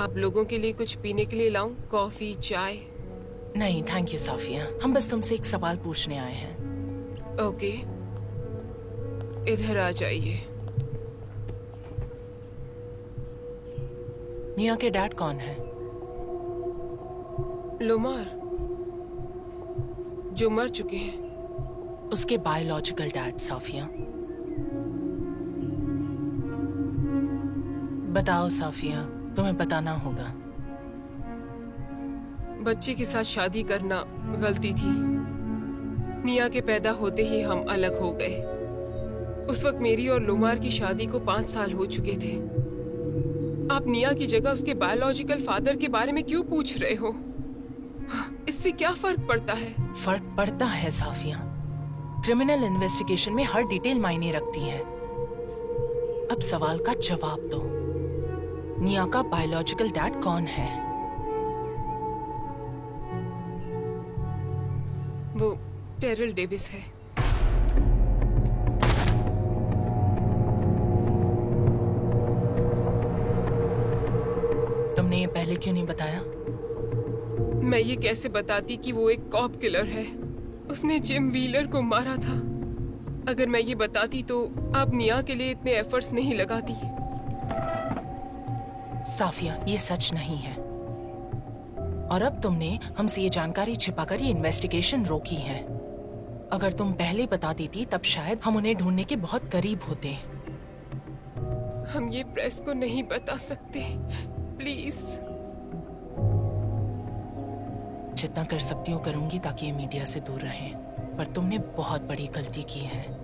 A: आप लोगों के लिए कुछ पीने के लिए लाऊं? कॉफी, चाय?
E: नहीं थैंक यू साफिया, हम बस तुमसे एक सवाल पूछने आए हैं।
A: ओके, इधर आ जाइए।
E: निया के डैड कौन है?
A: लोमार, जो मर चुके हैं।
E: उसके बायोलॉजिकल डैड साफिया। बताओ साफिया, तुम्हें बताना होगा।
A: बच्चे के साथ शादी करना गलती थी। निया के पैदा होते ही हम अलग हो गए। उस वक्त मेरी और लोमार की शादी को 5 साल हो चुके थे। आप निया की जगह उसके बायोलॉजिकल फादर के बारे में क्यों पूछ रहे हो? इससे क्या फर्क पड़ता है?
E: फर्क पड़ता है साफिया। क्रिमिनल इन्वेस्टिगेशन में हर डिटेल मायने रखती है। अब सवाल का जवाब दो। निया का बायोलॉजिकल डैड कौन है?
A: वो टेरल डेविस है।
E: तुमने ये पहले क्यों नहीं बताया?
A: मैं ये कैसे बताती कि वो एक कॉप किलर है? उसने जिम व्हीलर को मारा था। अगर मैं ये बताती तो आप निया के लिए इतने एफर्ट्स नहीं लगाती।
E: साफिया, ये सच नहीं है। और अब तुमने हमसे ये जानकारी छिपाकर ये इन्वेस्टिगेशन रोकी है। अगर तुम पहले बता देती तब शायद हम उन्हें ढूंढने के बहुत करीब होते।
A: हम ये प्रेस को नहीं बता सकते, प्लीज।
E: जितना कर सकती हूँ करूंगी ताकि ये मीडिया से दूर रहे, पर तुमने बहुत बड़ी गलती की है।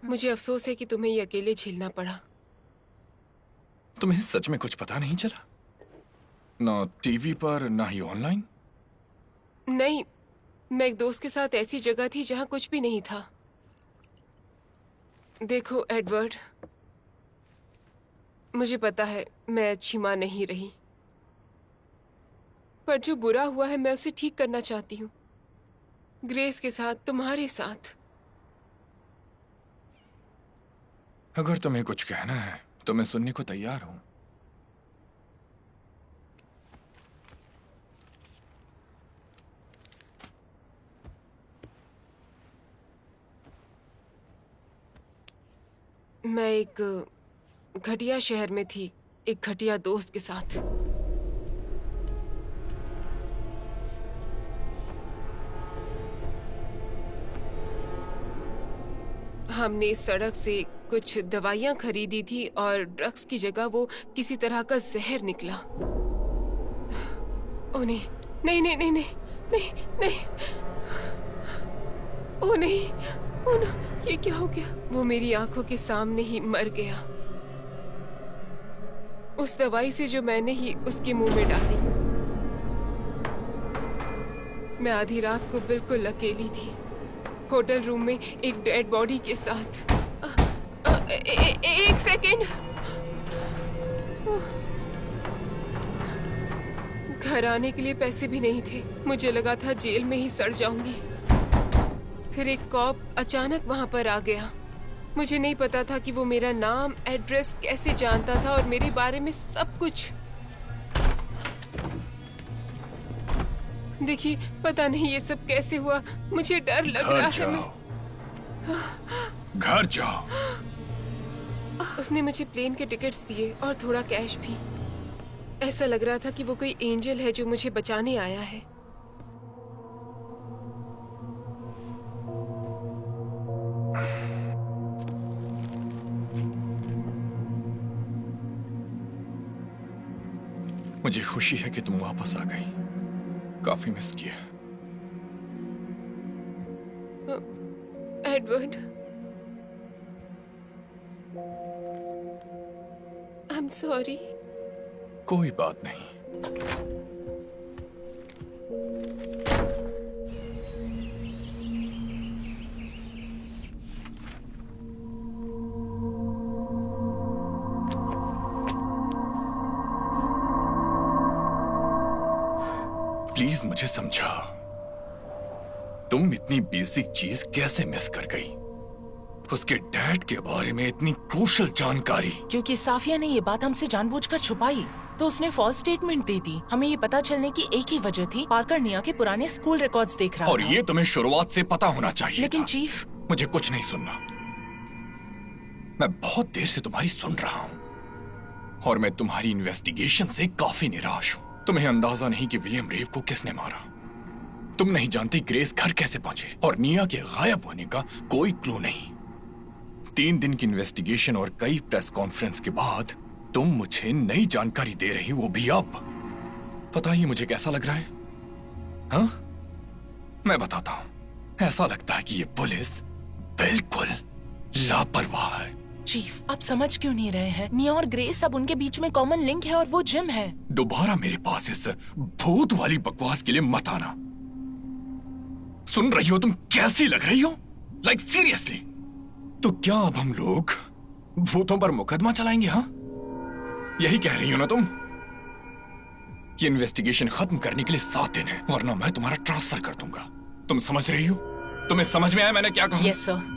A: मुझे अफसोस है कि तुम्हें ये अकेले झेलना पड़ा।
D: तुम्हें सच में कुछ पता नहीं चला? ना टीवी पर ना ही ऑनलाइन?
A: नहीं, मैं एक दोस्त के साथ ऐसी जगह थी जहां कुछ भी नहीं था। देखो एडवर्ड, मुझे पता है मैं अच्छी माँ नहीं रही, पर जो बुरा हुआ है मैं उसे ठीक करना चाहती हूँ, ग्रेस के साथ, तुम्हारे साथ।
D: अगर तुम्हें कुछ कहना है तो मैं सुनने को तैयार हूं।
A: मैं एक घटिया शहर में थी, एक घटिया दोस्त के साथ। हमने इस सड़क से कुछ दवाइयां खरीदी थी और ड्रग्स की जगह वो किसी तरह का जहर निकला। ओ नहीं, नहीं नहीं नहीं नहीं नहीं नहीं, ओ नहीं, ओ ना, ये क्या हो गया? वो मेरी आंखों के सामने ही मर गया, उस दवाई से जो मैंने ही उसके मुंह में डाली। मैं आधी रात को बिल्कुल अकेली थी, होटल रूम में एक डेड बॉडी के साथ। एक सेकेंड। घर आने के लिए पैसे भी नहीं थे, मुझे लगा था जेल में ही सड़ जाऊंगी। फिर एक कॉप अचानक वहां पर आ गया। मुझे नहीं पता था कि वो मेरा नाम, एड्रेस कैसे जानता था और मेरे बारे में सब कुछ। देखिए, पता नहीं ये सब कैसे हुआ, मुझे डर लग रहा है।
D: घर जाओ।
A: उसने मुझे प्लेन के टिकट्स दिए और थोड़ा कैश भी। ऐसा लग रहा था कि वो कोई एंजल है जो मुझे बचाने आया है।
D: मुझे खुशी है कि तुम वापस आ गई, काफी मिस किया।
A: Edward, I am sorry.
D: कोई बात नहीं। प्लीज मुझे समझा, तुम इतनी बेसिक चीज कैसे मिस कर गई? उसके डैड के बारे में इतनी क्रूशल जानकारी।
E: क्योंकि साफिया ने ये बात हमसे जानबूझकर छुपाई, तो उसने फॉल्स स्टेटमेंट दे दी। हमें ये पता चलने की एक ही वजह थी, पार्कर निया के पुराने स्कूल रिकॉर्ड्स देख रहा
D: और
E: था।
D: ये तुम्हें शुरुआत से पता होना चाहिए
E: लेकिन
D: था।
E: चीफ,
D: मुझे कुछ नहीं सुनना। मैं बहुत देर से तुम्हारी सुन रहा हूं और मैं तुम्हारी इन्वेस्टिगेशन से काफी निराश हूं। तुम्हें अंदाजा नहीं कि विलियम रेव को किसने मारा। तुम नहीं जानती ग्रेस घर कैसे पहुंची और निया के गायब होने का कोई क्लू नहीं। 3 दिन की इन्वेस्टिगेशन और कई प्रेस कॉन्फ्रेंस के बाद तुम मुझे नई जानकारी दे रही, वो भी अब। पता ही मुझे कैसा लग रहा है? हाँ, मैं बताता हूं। ऐसा लगता है कि ये पुलिस बिल्कुल लापरवाह है।
E: चीफ, आप समझ क्यों नहीं रहे हैं? निया और ग्रेस, अब उनके बीच में कॉमन लिंक है और वो जिम है।
D: दोबारा मेरे पास इस भूत वाली बकवास के लिए मत आना। सुन रही हो तुम कैसी लग रही हो? Like seriously. तो क्या अब हम लोग भूतों पर मुकदमा चलाएंगे? हाँ, यही कह रही हो ना तुम? ये इन्वेस्टिगेशन खत्म करने के लिए 7 दिन है, वरना मैं तुम्हारा ट्रांसफर कर दूंगा। तुम समझ रही हो? तुम्हें समझ में आया मैंने क्या कहा?
E: Yes sir.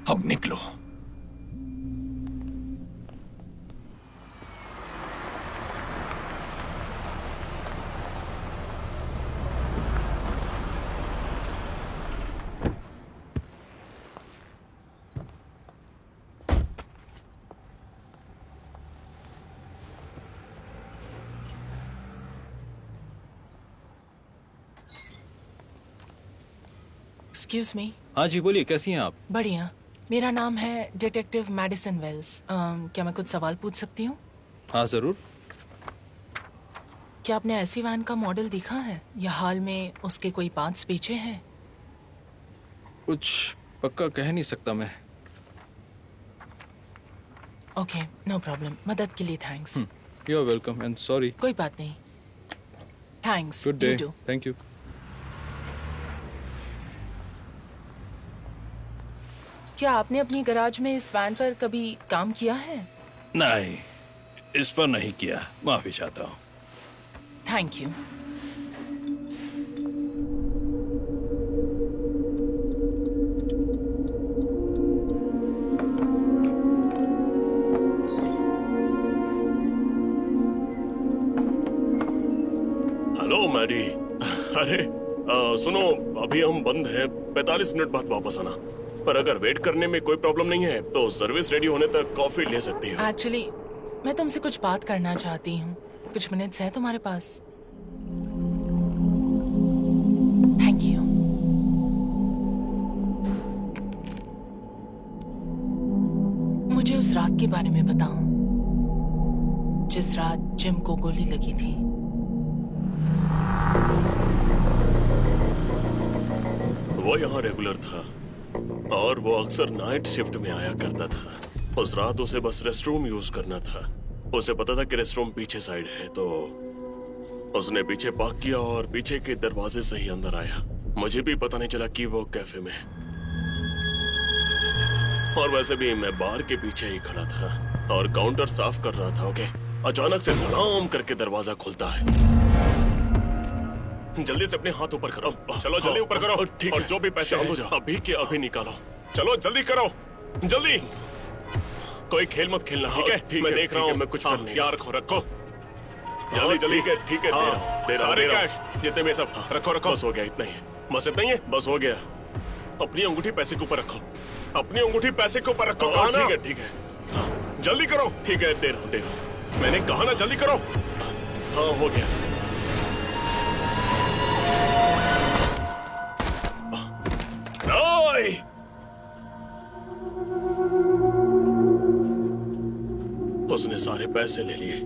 D: अब निकलो।
E: Excuse me.
B: हाँ जी, बोलिए, कैसी हैं आप?
E: बढ़िया। मेरा नाम है डिटेक्टिव मैडिसन वेल्स। क्या मैं कुछ सवाल पूछ सकती हूँ?
B: हाँ जरूर।
E: क्या आपने ऐसी वैन का मॉडल देखा है या हाल में उसके कोई पार्ट्स बेचे हैं?
B: कुछ पक्का कह नहीं सकता मैं।
E: Okay, no problem. मदद के लिए thanks.
B: You are welcome and sorry.
E: कोई बात नहीं। Thanks.
B: Good day.
E: You too.
B: Thank you.
E: क्या आपने अपनी गैराज में इस वैन पर कभी काम किया है?
B: नहीं, इस पर नहीं किया, माफी चाहता हूँ।
E: Thank you.
G: Hello Maddie. अरे सुनो, अभी हम बंद हैं, 45 मिनट बाद वापस आना। पर अगर वेट करने में कोई प्रॉब्लम नहीं है तो सर्विस रेडी होने तक कॉफी ले सकती हो।
E: एक्चुअली मैं तुमसे कुछ बात करना चाहती हूँ। कुछ मिनट्स है तुम्हारे पास? Thank you. मुझे उस रात के बारे में बताओ जिस रात जिम को गोली लगी थी।
G: वो यहाँ रेगुलर था और वो अक्सर नाइट शिफ्ट में आया करता था। उस रात उसे बस रेस्टरूम यूज करना था। उसे पता था कि रेस्टरूम पीछे साइड है, तो उसने पीछे पार्क किया और पीछे के दरवाजे से ही अंदर आया। मुझे भी पता नहीं चला कि वो कैफे में है। और वैसे भी मैं बार के पीछे ही खड़ा था और काउंटर साफ कर रहा था। ओके, अचानक से धड़ाम करके दरवाजा खुलता है। जल्दी से अपने हाथ ऊपर करो। चलो जल्दी ऊपर करो। ठीक है, और जो भी पैसे हो जाओ अभी के अभी निकालो। चलो जल्दी करो, जल्दी। कोई खेल मत खेलना, ठीक है? ठीक मैं देख रहा हूँ, मैं कुछ कर नहीं। यार रखो जल्दी जल्दी। ठीक है, दे रहा सारे कैश जितने में सब रखो। बस हो गया, इतना ही है। बस इतना ही है, बस हो गया। अपनी अंगूठी पैसे के ऊपर रखो। अपनी अंगूठी पैसे के ऊपर रखो। ठीक है, जल्दी करो। ठीक है, दे रहा हूँ। मैंने कहा ना जल्दी करो। हाँ, हो गया। उसने सारे पैसे ले लिए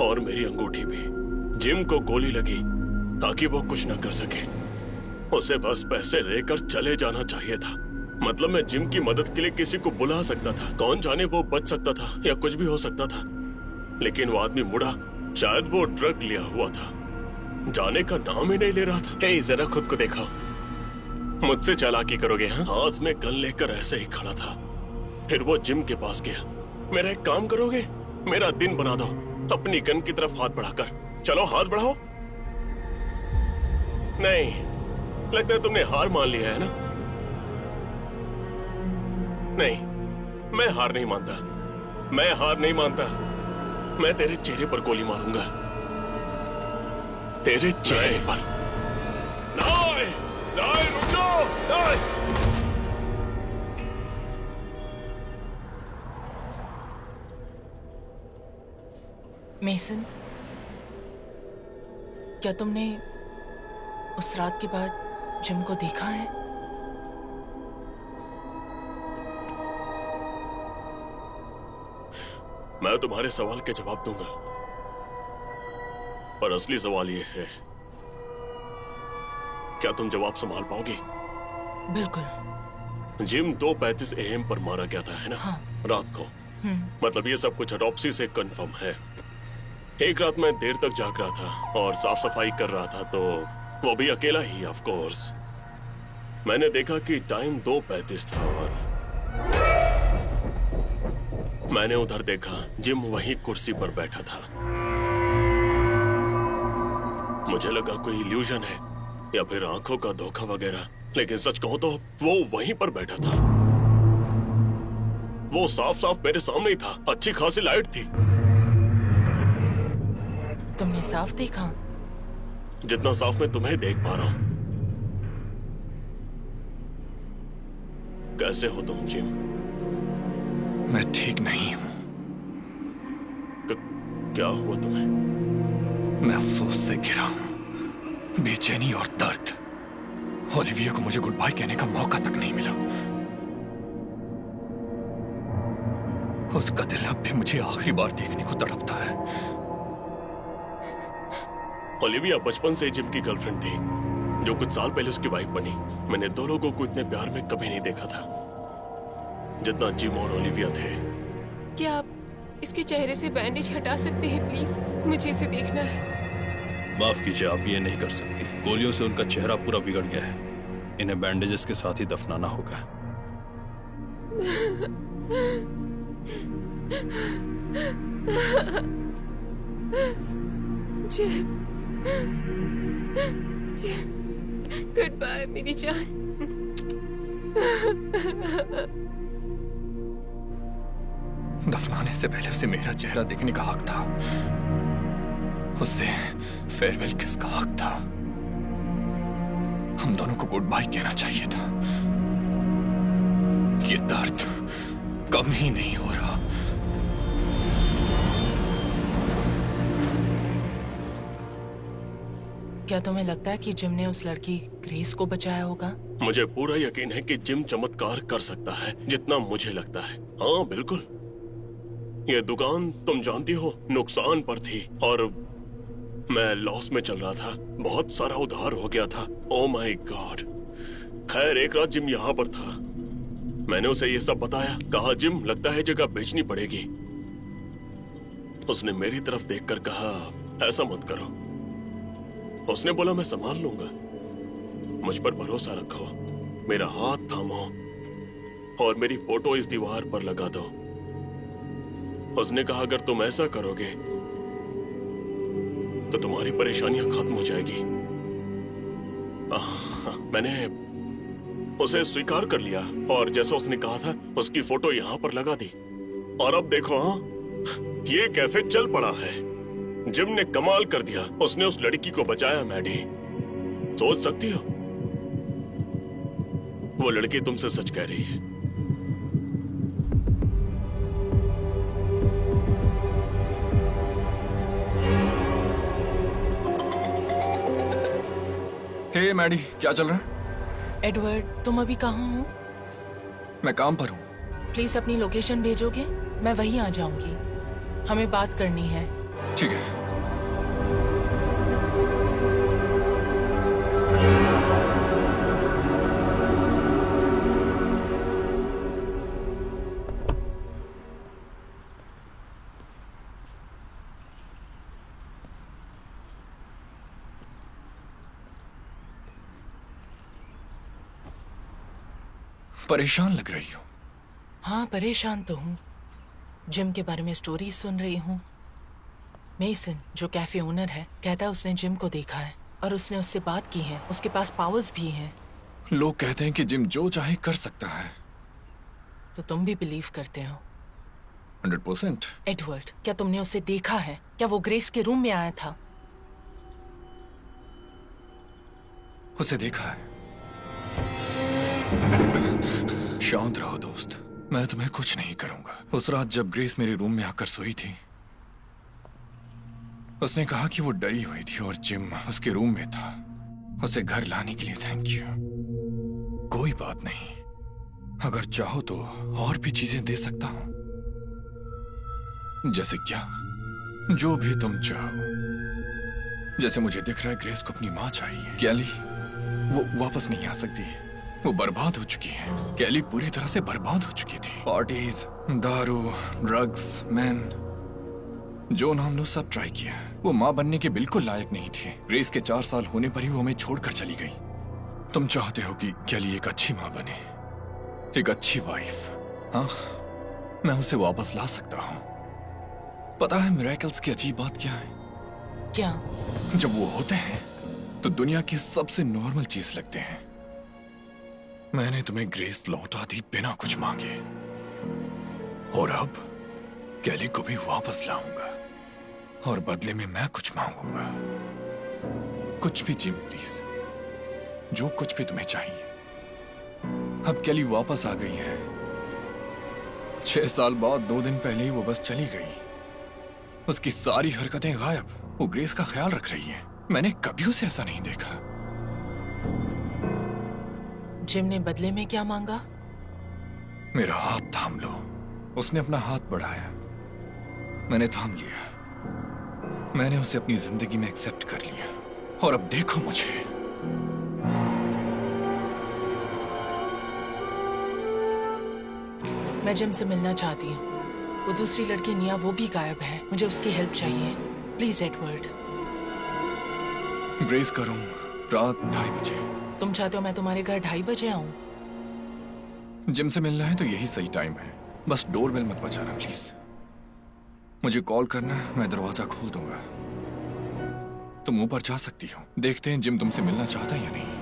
G: और मेरी अंगूठी भी। जिम को गोली लगी ताकि वो कुछ न कर सके। उसे बस पैसे लेकर चले जाना चाहिए था। मतलब मैं जिम की मदद के लिए किसी को बुला सकता था। कौन जाने वो बच सकता था या कुछ भी हो सकता था। लेकिन वो आदमी मुड़ा। शायद वो ड्रग लिया हुआ था। जाने का नाम ही नहीं ले रहा था। हे, जरा खुद को देखो। मुझसे चालाकी करोगे? हाँ? हाथ में गन लेकर ऐसे ही खड़ा था। फिर वो जिम के पास गया। मेरा एक काम करोगे? मेरा दिन बना दो अपनी गन की तरफ हाथ बढ़ाकर। चलो हाथ बढ़ाओ। नहीं, लगता है तुमने हार मान लिया है ना? नहीं, मैं हार नहीं मानता। मैं हार नहीं मानता। मैं तेरे चेहरे पर गोली मारूंगा। तेरे चेहरे पर। नहीं, नहीं, रुक जाओ, नहीं।
E: मेसन, क्या तुमने उस रात के बाद जिम को देखा है?
G: मैं तुम्हारे सवाल के जवाब दूंगा, पर असली सवाल ये है, क्या तुम जवाब संभाल पाओगी?
E: बिल्कुल।
G: जिम 2:35 AM पर मारा गया था, है ना?
E: हाँ।
G: रात को। मतलब ये सब कुछ ऑटोप्सी से कंफर्म है। एक रात मैं देर तक जाग रहा था और साफ सफाई कर रहा था, तो वो भी अकेला ही, ऑफ कोर्स। मैंने देखा कि टाइम 2:35 था और मैंने उधर देखा, जिम वहीं कुर्सी पर बैठा था। मुझे लगा कोई इल्यूजन है या फिर आंखों का धोखा वगैरह, लेकिन सच कहूं तो वो वहीं पर बैठा था। वो साफ साफ मेरे सामने ही था। अच्छी खासी लाइट थी।
E: तुमने साफ देखा?
G: जितना साफ मैं तुम्हें देख पा रहा हूं। कैसे हो तुम जिम?
D: मैं ठीक नहीं हूं।
G: क्या हुआ तुम्हें?
D: मैं अफसोस से घिरा हूं, बेचैनी और दर्द। ओलिविया को मुझे गुड बाय कहने का मौका तक नहीं मिला। उसका दिल अब भी मुझे आखिरी बार देखने को तड़पता है।
G: ओलिविया बचपन से जिम की गर्लफ्रेंड थी, जो कुछ साल पहले उसकी वाइफ बनी। मैंने दो लोगों को इतने प्यार में कभी नहीं देखा था जितना जिम और ओलिविया थे।
A: क्या आप इसके चेहरे से बैंडेज हटा सकते हैं प्लीज? मुझे इसे देखना है।
B: माफ कीजिए, आप ये नहीं कर सकती। गोलियों से उनका चेहरा पूरा बिगड़ गया है। इन्हें बैंडेजेस के साथ ही दफनाना होगा।
A: गुड बाय मेरी जान।
D: दफनाने से पहले उसे मेरा चेहरा देखने का हक था। उसे फेयरवेल किस का हक था। हम दोनों को गुड बाय कहना चाहिए था। ये दर्द कम ही नहीं हो रहा।
E: क्या तुम्हें लगता है कि जिम ने उस लड़की ग्रेस को बचाया होगा?
G: मुझे पूरा यकीन है कि जिम चमत्कार कर सकता है, जितना मुझे लगता है। हाँ बिल्कुल। ये दुकान तुम जानती हो नुकसान पर थी और मैं लॉस में चल रहा था। बहुत सारा उधार हो गया था। Oh my God. खैर एक रात जिम यहाँ पर था। मैंने उसे ये सब बताया। कहा जिम लगता है जगह बेचनी पड़ेगी। उसने मेरी तरफ देखकर कहा ऐसा मत करो। उसने बोला मैं संभाल लूंगा, मुझ पर भरोसा रखो। मेरा हाथ थामो और मेरी फोटो इस दीवार पर लगा दो। उसने कहा अगर तुम ऐसा करोगे तो तुम्हारी परेशानियां खत्म हो जाएगी। मैंने उसे स्वीकार कर लिया और जैसा उसने कहा था उसकी फोटो यहाँ पर लगा दी। और अब देखो, हाँ ये कैफे चल पड़ा है। जिम ने कमाल कर दिया। उसने उस लड़की को बचाया। मैडी, सोच सकती हो वो लड़की तुमसे सच कह रही है।
D: हे मैडी, क्या चल रहा है?
E: एडवर्ड, तुम अभी कहाँ हो?
D: मैं काम पर हूँ।
E: प्लीज अपनी लोकेशन भेजोगे? मैं वहीं आ जाऊंगी। हमें बात करनी है।
D: ठीक है। परेशान लग रही हो।
E: हाँ, परेशान तो हूँ। जिम के बारे में स्टोरी सुन रही हूँ। मेसन, जो कैफे ओनर है, कहता है उसने जिम को देखा है और उसने उससे बात की है। उसके पास पावर्स भी हैं।
D: लोग कहते हैं कि जिम जो चाहे कर सकता है।
E: तो तुम भी बिलीव करते हो?
D: 100%।
E: एडवर्ड, क्या तुमने उसे देखा है? क्या वो ग्रेस के रूम में आया था?
D: उसे देखा है। शांत रहो दोस्त, मैं तुम्हें कुछ नहीं करूंगा। उस रात जब ग्रेस मेरे रूम में आकर सोई थी, उसने कहा कि वो डरी हुई थी और जिम उसके रूम में था। उसे घर लाने के लिए थैंक यू। कोई बात नहीं, अगर चाहो तो और भी चीजें दे सकता हूं। जैसे क्या? जो भी तुम चाहो। जैसे मुझे दिख रहा है ग्रेस को अपनी माँ चाहिए। कैली, वो वापस नहीं आ सकती। वो बर्बाद हो चुकी है। कैली पूरी तरह से बर्बाद हो चुकी थी। पार्टीज, दारू, ड्रग्स, मैन, जो नाम लो सब ट्राई किया। वो माँ बनने के बिल्कुल लायक नहीं थी। ग्रेस के 4 साल होने पर ही वो हमें छोड़कर चली गई। तुम चाहते हो कि कैली एक अच्छी माँ बने, एक अच्छी वाइफ। हाँ, मैं उसे वापस ला सकता हूँ। पता है मिरेकल्स की अजीब बात क्या है?
E: क्या?
D: जब वो होते हैं तो दुनिया की सबसे नॉर्मल चीज लगते हैं। मैंने तुम्हें ग्रेस लौटा दी बिना कुछ मांगे, और अब कैली को भी वापस लाऊंगा और बदले में मैं कुछ मांगूंगा। कुछ भी जिम प्लीज, जो कुछ भी तुम्हें चाहिए। अब कैली वापस आ गई है। 6 साल बाद 2 दिन पहले ही वो बस चली गई। उसकी सारी हरकतें गायब। वो ग्रेस का ख्याल रख रही है। मैंने कभी उसे ऐसा नहीं देखा।
E: जिम ने बदले में क्या मांगा?
D: मेरा हाथ थाम लो। उसने अपना हाथ बढ़ाया, मैंने थाम लिया। मैंने उसे अपनी जिंदगी में एक्सेप्ट कर लिया, और अब देखो मुझे।
E: मैं जिम से मिलना चाहती हूँ। वो दूसरी लड़की निया वो भी गायब है। मुझे उसकी हेल्प चाहिए, प्लीज एडवर्ड।
D: ग्रेस का रूम रात 2:30 बजे।
E: तुम चाहते हो मैं तुम्हारे घर 2:30 बजे आऊं?
D: जिम से मिलना है तो यही सही टाइम है। बस डोरबेल मत बजाना प्लीज। मुझे कॉल करना, मैं दरवाजा खोल दूंगा। तुम ऊपर जा सकती हो। देखते हैं जिम तुमसे मिलना चाहता है या नहीं।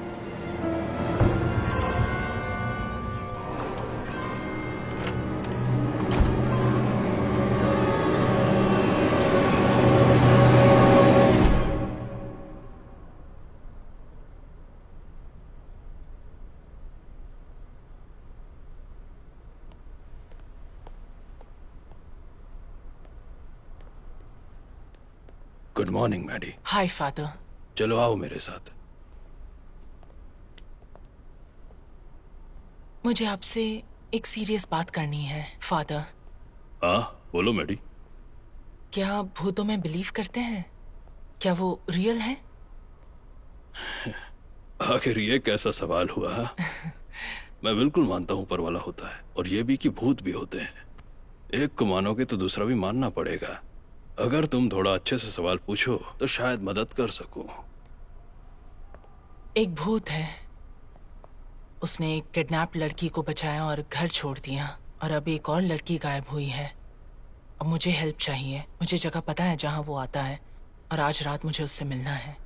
B: Good morning Maddy.
E: Hi father.
B: चलो आओ मेरे साथ।
E: मुझे आपसे एक सीरियस बात करनी है फादर।
B: हाँ बोलो मैडी।
E: क्या आप भूतों में बिलीव करते हैं? क्या वो रियल है?
B: आखिर ये कैसा सवाल हुआ? मैं बिल्कुल मानता हूँ ऊपर वाला होता है, और ये भी कि भूत भी होते हैं। एक को मानोगे तो दूसरा भी मानना पड़ेगा। अगर तुम थोड़ा अच्छे से सवाल पूछो तो शायद मदद कर सकूं।
E: एक भूत है, उसने एक किडनैप लड़की को बचाया और घर छोड़ दिया, और अब एक और लड़की गायब हुई है। अब मुझे हेल्प चाहिए। मुझे जगह पता है जहां वो आता है, और आज रात मुझे उससे मिलना है।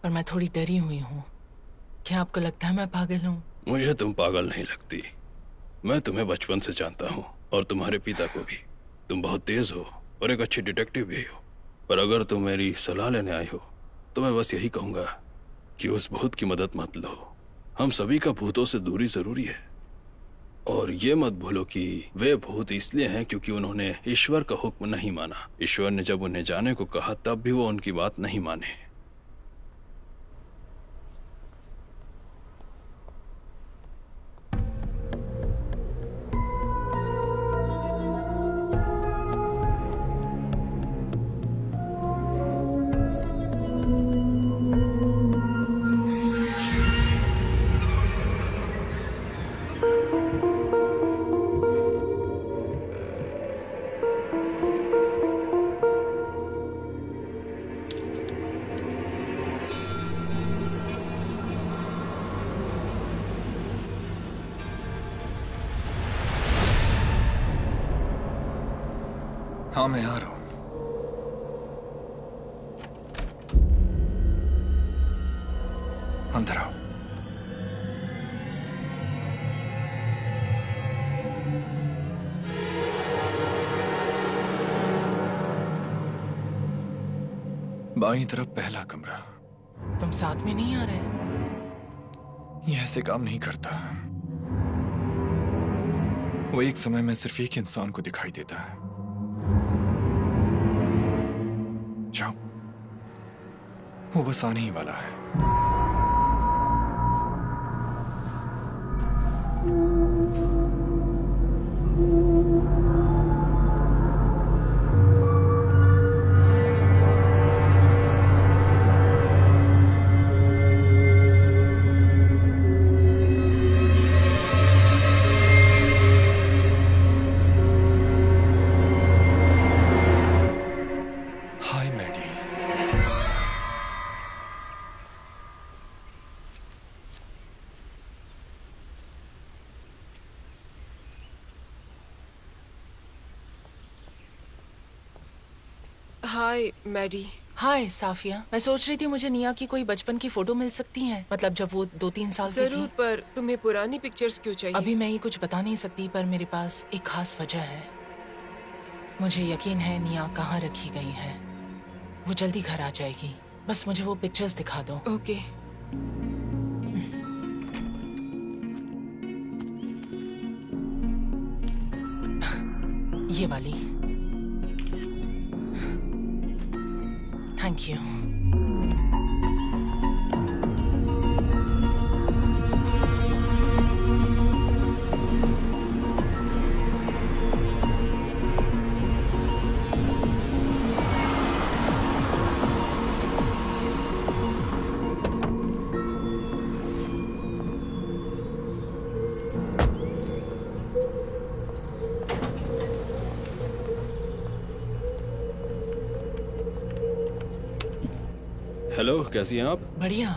E: पर मैं थोड़ी डरी हुई हूँ। क्या आपको लगता है मैं पागल हूँ?
B: मुझे तुम पागल नहीं लगती। मैं तुम्हें बचपन से जानता हूँ, और तुम्हारे पिता को भी। तुम बहुत तेज हो और एक अच्छी डिटेक्टिव भी हो। पर अगर तुम मेरी सलाह लेने आई हो तो मैं बस यही कहूंगा कि उस भूत की मदद मत लो। हम सभी का भूतों से दूरी जरूरी है। और ये मत भूलो कि वे भूत इसलिए हैं क्योंकि उन्होंने ईश्वर का हुक्म नहीं माना। ईश्वर ने जब उन्हें जाने को कहा तब भी वो उनकी बात नहीं माने।
D: हाँ मैं आ रहा हूँ। अंदर आओ। बाईं तरफ पहला कमरा।
E: तुम साथ में नहीं आ रहे?
D: ये ऐसे काम नहीं करता। वो एक समय में सिर्फ एक इंसान को दिखाई देता है। जाओ, वो बस आने ही वाला है। हाय मैडी।
A: हाय मैडी।
E: हाय साफिया। मैं सोच रही थी मुझे निया की कोई बचपन की फोटो मिल सकती है, मतलब जब वो 2-3 साल की
A: जरूर,
E: थी।
A: पर तुम्हें पुरानी पिक्चर्स क्यों चाहिए?
E: अभी मैं ये कुछ बता नहीं सकती, पर मेरे पास एक खास वजह है। मुझे यकीन है निया कहाँ रखी गई है। वो जल्दी घर आ जाएगी। बस मुझे वो पिक्चर्स दिखा दो।
A: ओके।
E: ये वाली। Thank you.
B: हेलो, कैसी हैं आप?
E: बढ़िया।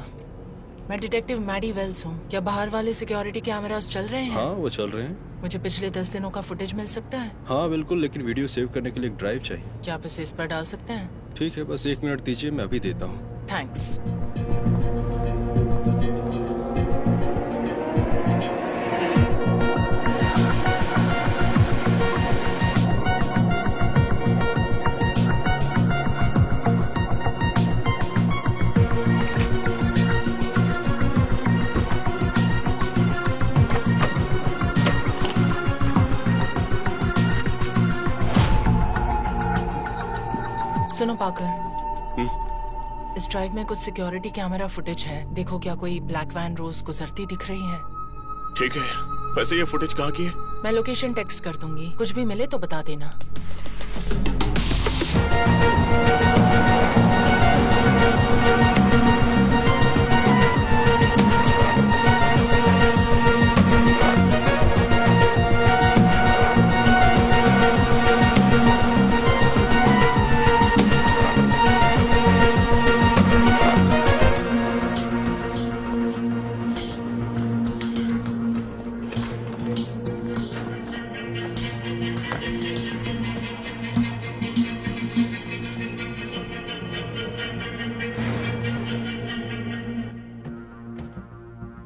E: मैं डिटेक्टिव मैडी वेल्स हूँ। क्या बाहर वाले सिक्योरिटी कैमरास चल रहे हैं?
B: हाँ, वो चल रहे हैं।
E: मुझे पिछले 10 दिनों का फुटेज मिल सकता है?
B: हाँ बिल्कुल, लेकिन वीडियो सेव करने के लिए एक ड्राइव चाहिए।
E: क्या आप इसे इस पर डाल सकते हैं?
B: ठीक है, बस 1 मिनट दीजिए, मैं अभी देता हूँ।
E: थैंक्स। सुनो पाकर, इस ड्राइव में कुछ सिक्योरिटी कैमरा फुटेज है। देखो क्या कोई ब्लैक वैन रोज गुजरती दिख रही है?
G: ठीक है। वैसे ये फुटेज कहाँ की है?
E: मैं लोकेशन टेक्स्ट कर दूंगी। कुछ भी मिले तो बता देना।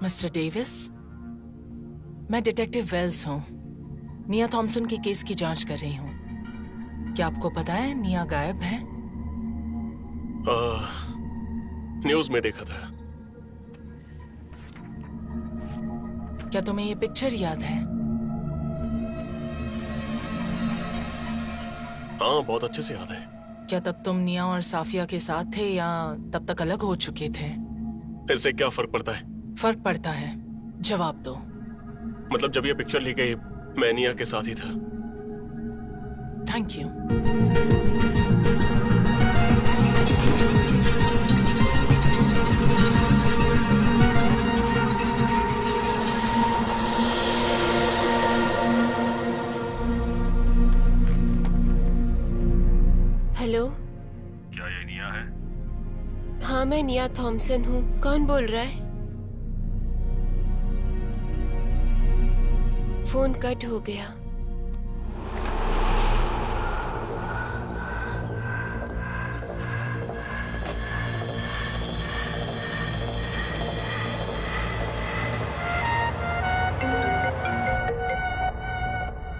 E: मिस्टर डेविस, मैं डिटेक्टिव वेल्स हूँ। निया थॉमसन के केस की जांच कर रही हूँ। क्या आपको पता है निया गायब है?
G: न्यूज में देखा था।
E: क्या तुम्हें ये पिक्चर याद है?
G: हाँ, बहुत अच्छे से याद है।
E: क्या तब तुम निया और साफिया के साथ थे या तब तक अलग हो चुके थे?
G: इससे क्या फर्क पड़ता है?
E: फर्क पड़ता है। जवाब दो।
G: मतलब जब ये पिक्चर ली गई, मैं निया के साथ ही था।
E: Thank you.
A: हेलो।
B: क्या ये निया है?
A: हाँ, मैं निया थॉमसन हूँ। कौन बोल रहा है? फोन कट हो गया।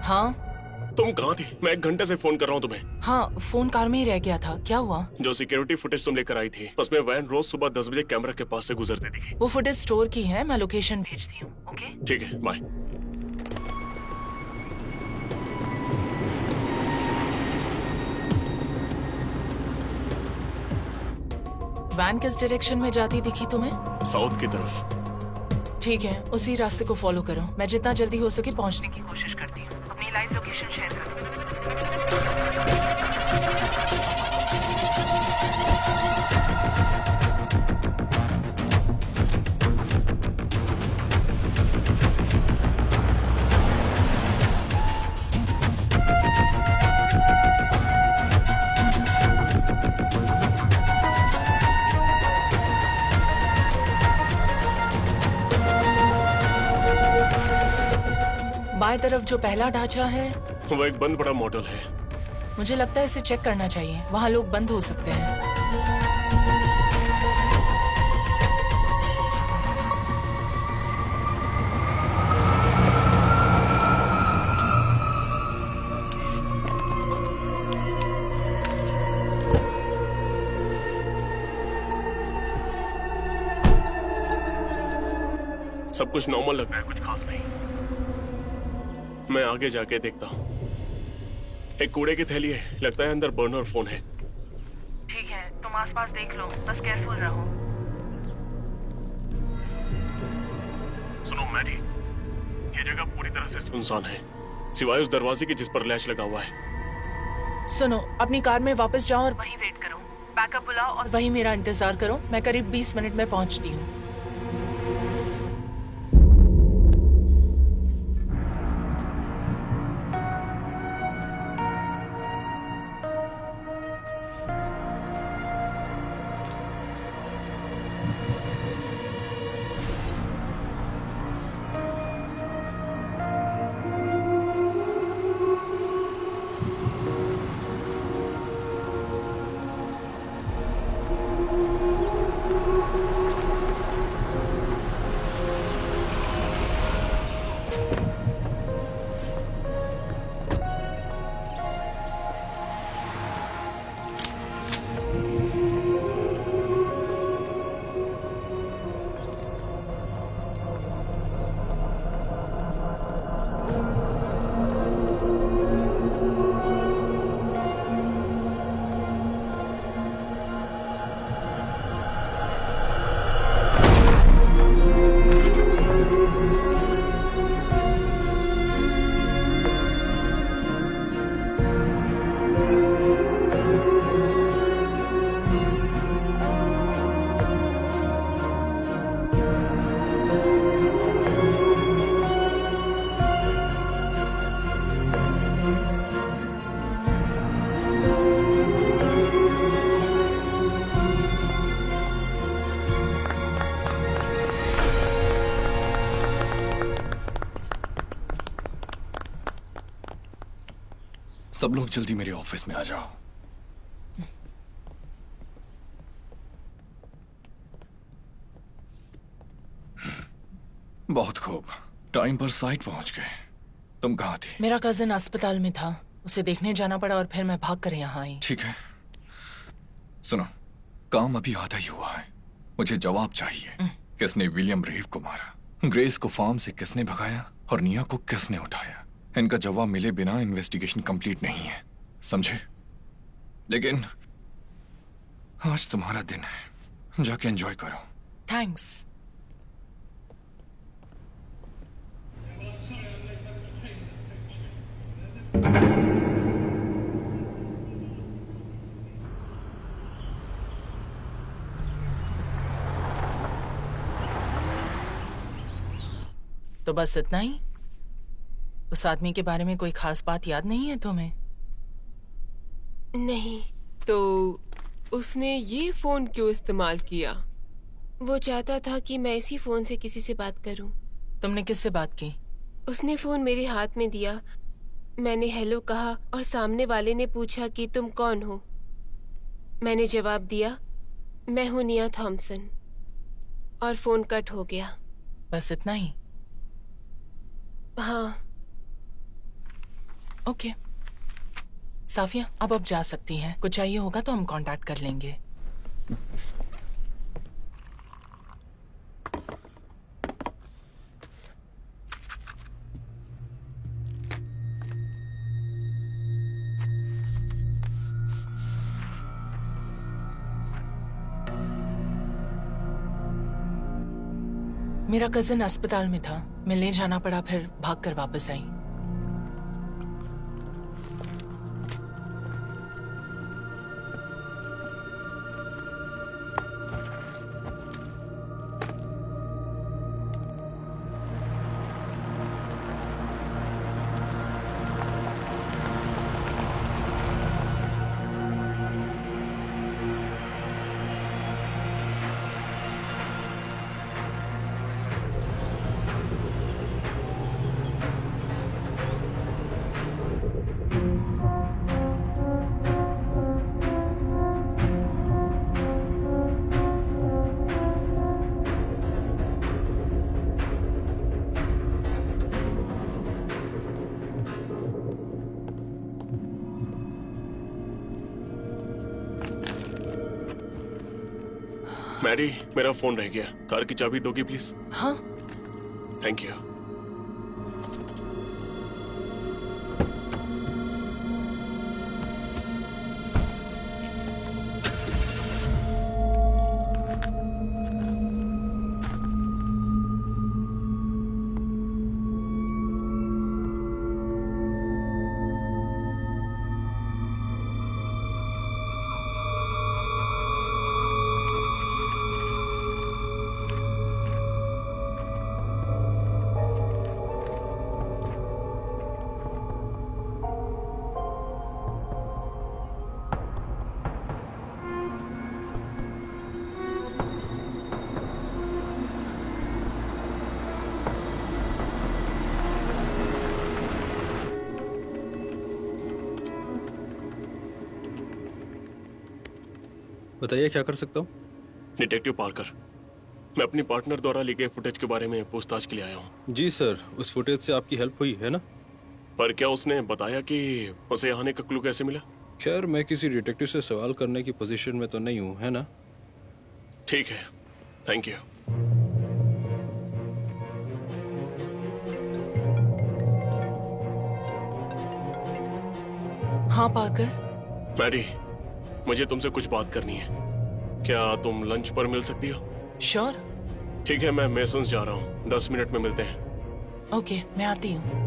E: हाँ
G: तुम कहाँ थी? मैं 1 घंटे से फोन कर रहा हूँ तुम्हें।
E: हाँ, फोन कार में ही रह गया था। क्या हुआ?
G: जो सिक्योरिटी फुटेज तुम लेकर आई थी, उसमें वैन रोज सुबह 10 बजे कैमरा के पास से गुजरती थी।
E: वो फुटेज स्टोर की है। मैं लोकेशन भेजती हूँ। ओके?
G: ठीक है, बाय।
E: वैन किस डायरेक्शन में जाती दिखी तुम्हें?
G: साउथ की तरफ।
E: ठीक है, उसी रास्ते को फॉलो करो। मैं जितना जल्दी हो सके पहुंचने की कोशिश करती हूँ। अपनी लाइव लोकेशन शेयर करो। बाएं तरफ जो पहला ढांचा है,
G: वो एक बंद पड़ा मॉडल है।
E: मुझे लगता है इसे चेक करना चाहिए। वहाँ लोग बंद हो सकते हैं।
G: सब कुछ नॉर्मल लग रहा है, कुछ खास नहीं। मैं आगे जाके देखता हूँ। एक कूड़े की थैली है, लगता है अंदर बर्नर फोन है।
E: ठीक है, तुम आसपास देख लो, बस केयरफुल रहो।
G: सुनो मैडी, ये जगह पूरी तरह से सुनसान है, सिवाय उस दरवाजे की जिस पर लैच लगा हुआ है।
E: सुनो, अपनी कार में वापस जाओ और वहीं वेट करो। बैकअप बुलाओ और वहीं मेरा इंतजार करो। मैं करीब 20 मिनट में पहुंचती हूँ।
D: सब लोग जल्दी मेरे ऑफिस में आ जाओ। बहुत खूब, टाइम पर साइट पहुंच गए। तुम कहाँ थी?
E: मेरा कजिन अस्पताल में था, उसे देखने जाना पड़ा और फिर मैं भाग कर यहाँ आई।
D: ठीक है, सुनो, काम अभी आधा ही हुआ है। मुझे जवाब चाहिए। किसने विलियम रेव को मारा? ग्रेस को फार्म से किसने भगाया? और निया को किसने उठाया? इनका जवाब मिले बिना इन्वेस्टिगेशन कंप्लीट नहीं है, समझे? लेकिन आज तुम्हारा दिन है, जाके एंजॉय करो।
E: थैंक्स। तो बस इतना ही? उस आदमी के बारे में कोई खास बात याद नहीं है तुम्हें?
A: नहीं। तो उसने ये फोन क्यों इस्तेमाल किया? वो चाहता था कि मैं इसी फोन से किसी से बात करूं।
E: तुमने किससे बात की?
A: उसने फोन मेरे हाथ में दिया, मैंने हेलो कहा और सामने वाले ने पूछा कि तुम कौन हो। मैंने जवाब दिया, मैं हूं निया थॉमसन, और फोन कट हो गया।
E: बस इतना ही?
A: हाँ।
E: ओके साफिया, अब आप जा सकती हैं। कुछ चाहिए होगा तो हम कांटेक्ट कर लेंगे। मेरा कजिन अस्पताल में था, मिलने जाना पड़ा, फिर भागकर वापस आई।
G: मैरी, मेरा फोन रह गया। कार की चाबी दोगी प्लीज?
E: हाँ।
G: Thank you.
B: बताइए क्या कर सकता हूँ?
G: डिटेक्टिव पार्कर, मैं अपनी पार्टनर द्वारा ली गई फुटेज के बारे में पूछताछ के लिए आया हूँ।
B: जी सर, उस फुटेज से आपकी हेल्प हुई है ना?
G: पर क्या उसने बताया कि उसे आने का क्लू कैसे मिला?
B: खैर, मैं किसी डिटेक्टिव से सवाल करने की पोजीशन में तो नहीं हूँ, है ना?
G: ठीक है, थैंक यू।
E: हाँ पार्कर।
G: मैरी, मुझे तुमसे कुछ बात करनी है। क्या तुम लंच पर मिल सकती हो?
E: श्योर।
G: ठीक है, मैं मेसन्स जा रहा हूँ, 10 मिनट में मिलते हैं।
E: ओके, मैं आती हूँ।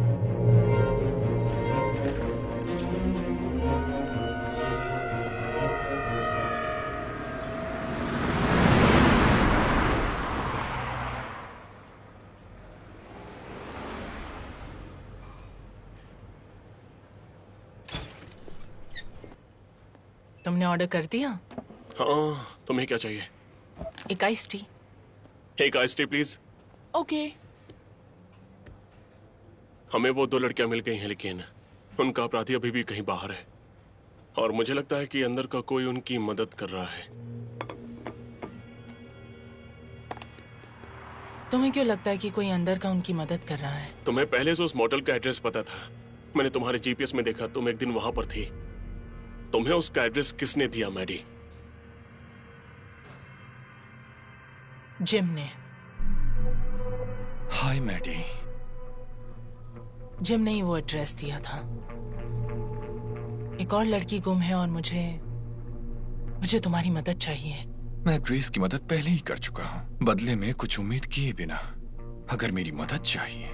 E: तुमने ऑर्डर कर दिया?
G: हाँ, तुम्हें क्या चाहिए?
E: एक आइस टी।
G: एक आइस टी प्लीज।
E: ओके।
G: हमें वो 2 लड़कियां मिल गई हैं, लेकिन उनका अपराधी अभी भी कहीं बाहर है और मुझे लगता है कि अंदर का कोई उनकी मदद कर रहा है।
E: तुम्हें क्यों लगता है कि कोई अंदर का उनकी मदद कर रहा है?
G: तुम्हें पहले से उस मोटल का एड्रेस पता था। मैंने तुम्हारे जीपीएस में देखा, तुम एक दिन वहां पर थी। तुम्हें उसका एड्रेस किसने दिया मैडी?
E: जिम ने।
D: हाय मैडी।
E: जिम ने ही वो एड्रेस दिया था। एक और लड़की गुम है और मुझे तुम्हारी मदद चाहिए।
D: मैं ग्रेस की मदद पहले ही कर चुका हूँ, बदले में कुछ उम्मीद किए बिना। अगर मेरी मदद चाहिए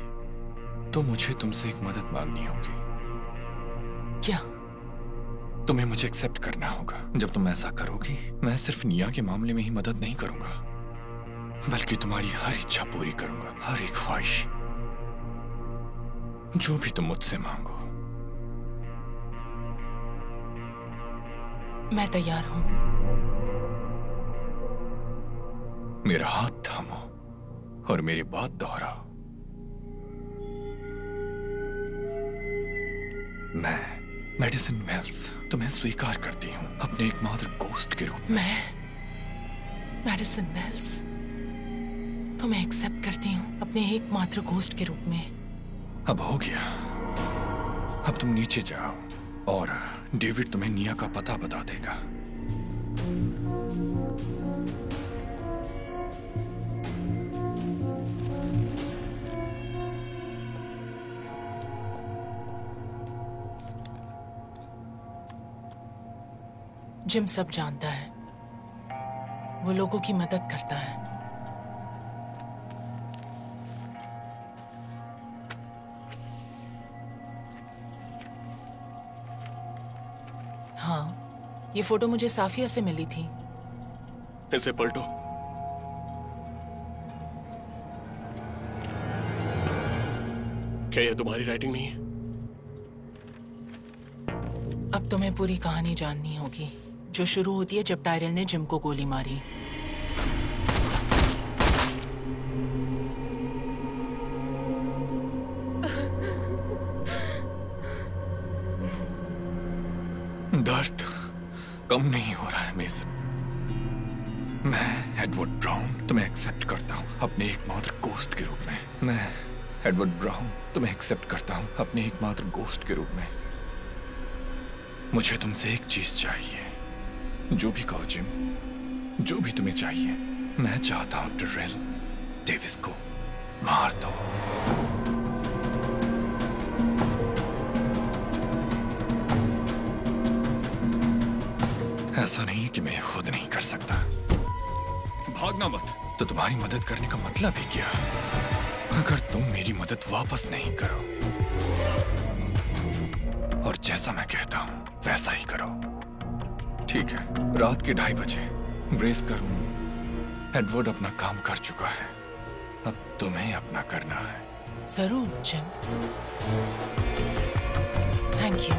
D: तो मुझे तुमसे एक मदद मांगनी होगी।
E: क्या?
D: तुम्हें मुझे एक्सेप्ट करना होगा। जब तुम ऐसा करोगी, मैं सिर्फ निया के मामले में ही मदद नहीं करूंगा, बल्कि तुम्हारी हर इच्छा पूरी करूंगा, हर एक ख्वाहिश, जो भी तुम मुझसे मांगो।
E: मैं तैयार हूं।
D: मेरा हाथ थामो और मेरी बात दोहराओ। मैं मेडिसिन वेल्स तुम्हें स्वीकार करती हूँ अपने एकमात्र गोस्ट के रूप में।
E: मैं मेडिसिन वेल्स तुम्हें एक्सेप्ट करती हूँ अपने एकमात्र गोस्ट के रूप में।
D: अब हो गया। अब तुम नीचे जाओ और डेविड तुम्हें निया का पता बता देगा।
E: जिम सब जानता है। वो लोगों की मदद करता है। हाँ, ये फोटो मुझे साफिया से मिली थी।
G: इसे पलटो। क्या यह तुम्हारी राइटिंग नहीं है?
E: अब तुम्हें पूरी कहानी जाननी होगी, जो शुरू होती है जब टायरल ने जिम को गोली मारी।
D: दर्द कम नहीं हो रहा है मेसन। मैं एडवर्ड ब्राउन तुम्हें एक्सेप्ट करता हूँ अपने एकमात्र गोस्ट के रूप में। मैं एडवर्ड ब्राउन तुम्हें एक्सेप्ट करता हूँ अपने एकमात्र गोस्ट के रूप में। मुझे तुमसे एक चीज चाहिए। जो भी कहो जिम, जो भी तुम्हें चाहिए। मैं चाहता हूं टेरेल डेविस को मार दो। ऐसा नहीं कि मैं खुद नहीं कर सकता। भागना मत। तो तुम्हारी मदद करने का मतलब ही क्या? अगर तुम मेरी मदद वापस नहीं करो और जैसा मैं कहता हूं वैसा ही करो, ठीक है? रात के 2:30 बजे ब्रेस करूं। एडवर्ड अपना काम कर चुका है, अब तुम्हें अपना करना है।
E: जरूर जिम। Thank you.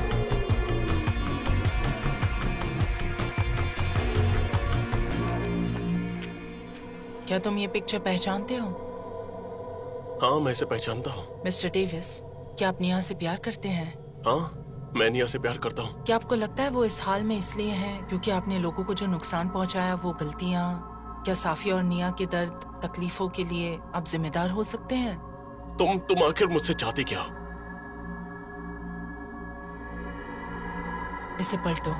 E: क्या तुम ये पिक्चर पहचानते हो?
G: हाँ, मैं इसे पहचानता हूँ।
E: मिस्टर डेविस, क्या आप निया से प्यार करते हैं?
G: हाँ, मैं निया से प्यार करता हूँ।
E: क्या आपको लगता है वो इस हाल में इसलिए है क्योंकि आपने लोगों को जो नुकसान पहुंचाया वो गलतियां? क्या साफिया और निया के दर्द तकलीफों के लिए आप जिम्मेदार हो सकते हैं?
G: तुम आखिर मुझसे चाहती क्या?
E: इसे पलटो।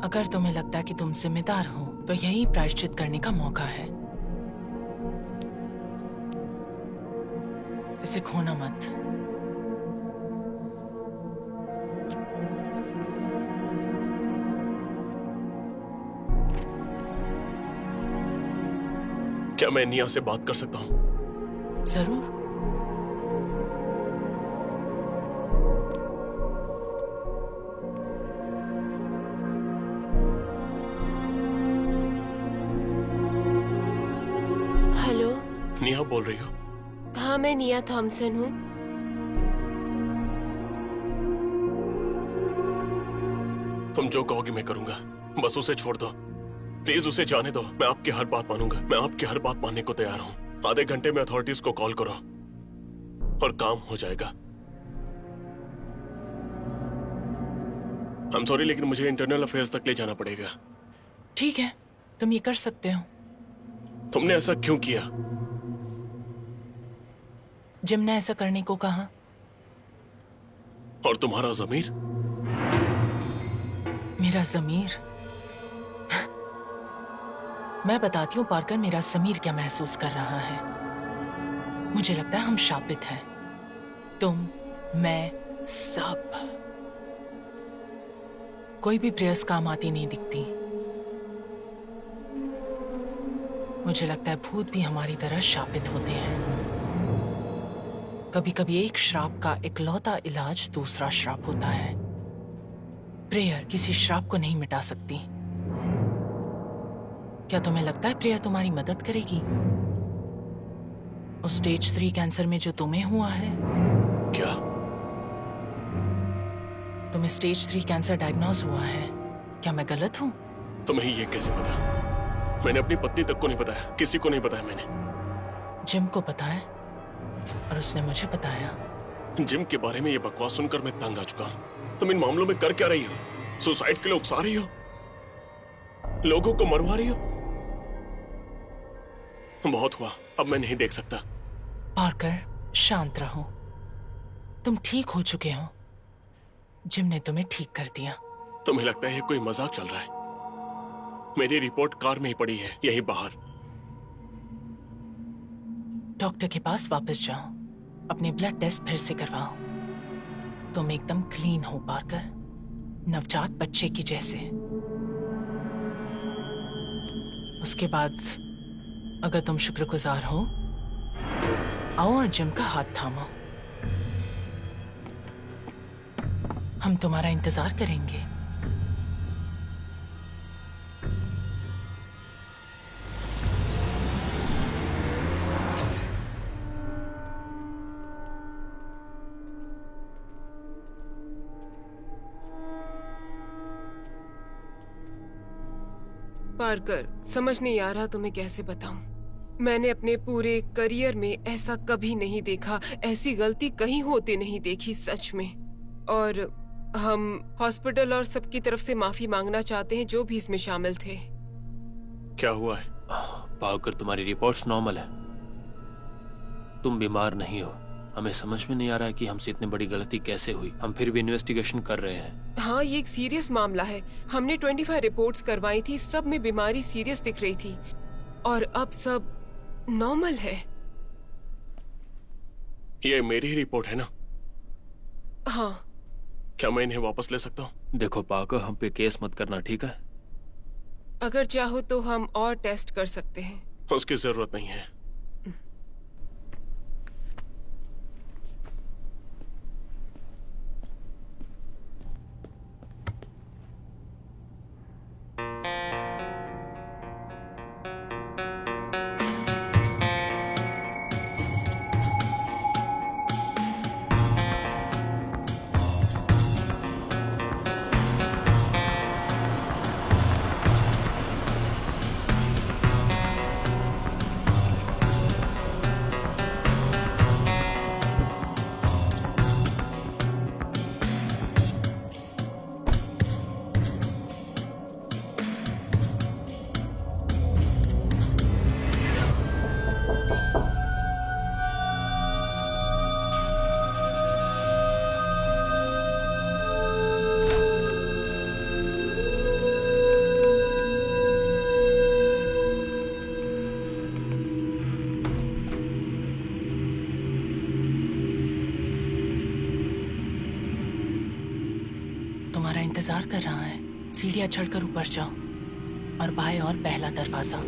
E: अगर तुम्हें लगता है कि तुम जिम्मेदार हो तो यही प्रायश्चित करने का मौका है। इसे खोना मत।
G: क्या मैं निया से बात कर सकता हूँ?
E: जरूर।
A: हेलो।
G: निया बोल रही हो?
A: हाँ, मैं निया थॉमसन हूँ।
G: तुम जो कहोगी मैं करूंगा। बस उसे छोड़ दो, प्लीज उसे जाने दो। मैं आपकी हर बात मानूंगा, मैं आपकी हर बात मानने को तैयार हूँ। आधे घंटे में अथॉरिटीज को कॉल करो और काम हो जाएगा। I'm sorry, लेकिन मुझे इंटरनल अफेयर्स तक ले जाना पड़ेगा।
E: ठीक है, तुम ये कर सकते हो।
G: तुमने ऐसा क्यों किया?
E: जिम ने ऐसा करने को कहा।
G: और तुम्हारा जमीर?
E: मेरा जमीर? मैं बताती हूँ पार्कर, मेरा जमीर क्या महसूस कर रहा है। मुझे लगता है हम शापित हैं, तुम, मैं, सब। कोई भी प्रेयर्स काम आती नहीं दिखती। मुझे लगता है भूत भी हमारी तरह शापित होते हैं। कभी कभी एक श्राप का इकलौता इलाज दूसरा श्राप होता है। प्रेयर किसी श्राप को नहीं मिटा सकती। क्या तुम्हें लगता है प्रेयर तुम्हारी मदद करेगी? उस स्टेज 3 कैंसर में जो तुम्हें हुआ है।
G: क्या?
E: तुम्हें स्टेज 3 कैंसर डायग्नोज हुआ है। क्या मैं गलत हूँ?
G: तुम्हें ये कैसे पता? मैंने अपनी पत्नी तक को नहीं बताया, किसी को नहीं बताया मैंने।
E: जिम को पता है और उसने मुझे बताया।
G: जिम के बारे में ये बकवास सुनकर मैं तंग आ चुका हूँ। तुम इन मामलों में कर क्या रही हो? सुसाइड के लिए उकसा रही हो? लोगों को मरवा रही हो? बहुत हुआ, अब मैं नहीं देख सकता।
E: पार्कर, शांत रहो। तुम ठीक हो चुके हो। जिम ने तुम्हें ठीक कर दिया।
G: तुम्हें लगता है ये कोई मजाक चल रहा है? मेरी रिपोर्ट कार में ही पड़ी है, यहीं बाहर।
E: डॉक्टर के पास वापस जाओ, अपने ब्लड टेस्ट फिर से करवाओ। तुम एकदम क्लीन हो पार्कर, नवजात बच्चे की जैसे। उसके बाद अगर तुम शुक्रगुजार हो, आओ और जिम का हाथ थामो। हम तुम्हारा इंतजार करेंगे।
A: पार्कर, समझ नहीं आ रहा तुम्हें कैसे बताऊं। मैंने अपने पूरे करियर में ऐसा कभी नहीं देखा, ऐसी गलती कहीं होते नहीं देखी, सच में। और हम हॉस्पिटल और सबकी तरफ से माफी मांगना चाहते हैं जो भी इसमें शामिल थे।
G: क्या हुआ है?
H: पाकर, तुम्हारी रिपोर्ट्स नॉर्मल है। तुम बीमार नहीं हो। हमें समझ में नहीं आ रहा है कि हमसे इतनी बड़ी गलती कैसे हुई। हम फिर भी इन्वेस्टिगेशन कर रहे हैं।
A: हाँ, ये एक सीरियस मामला है। हमने 25 रिपोर्ट्स करवाई थी, सब में बीमारी सीरियस दिख रही थी और अब सब नॉर्मल है।
G: ये मेरी रिपोर्ट है ना?
A: हाँ।
G: क्या मैं इन्हें वापस ले सकता हूँ?
H: देखो पाकर, हम पे केस मत करना, ठीक है?
A: अगर चाहो तो हम और टेस्ट कर सकते हैं।
G: उसकी जरूरत नहीं है।
E: तुम्हारा इंतजार कर रहा है। सीढ़ियां चढ़कर ऊपर जाओ और बाएं और पहला दरवाजा।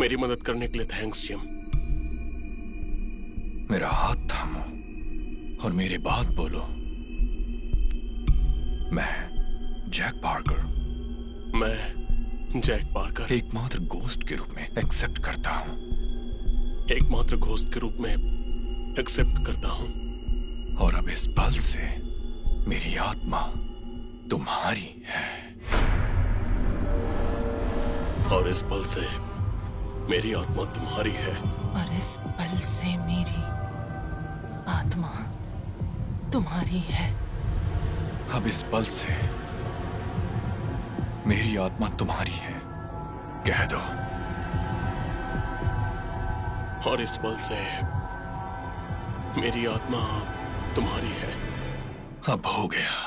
G: मेरी मदद करने के लिए थैंक्स जिम।
D: मेरा हाथ थामो और मेरे बाद बोलो। मैं जैक पार्कर।
G: मैं जैक पार्कर,
D: एकमात्र गोस्ट के रूप में एक्सेप्ट करता हूँ।
G: एकमात्र घोस्ट के रूप में एक्सेप्ट करता हूँ।
D: और अब इस पल से मेरी आत्मा तुम्हारी है।
G: और इस पल से मेरी आत्मा तुम्हारी है।
E: और इस पल से मेरी आत्मा तुम्हारी है।
D: अब इस पल से मेरी आत्मा तुम्हारी है, कह दो।
G: और इस पल से मेरी आत्मा तुम्हारी है।
D: अब हो गया।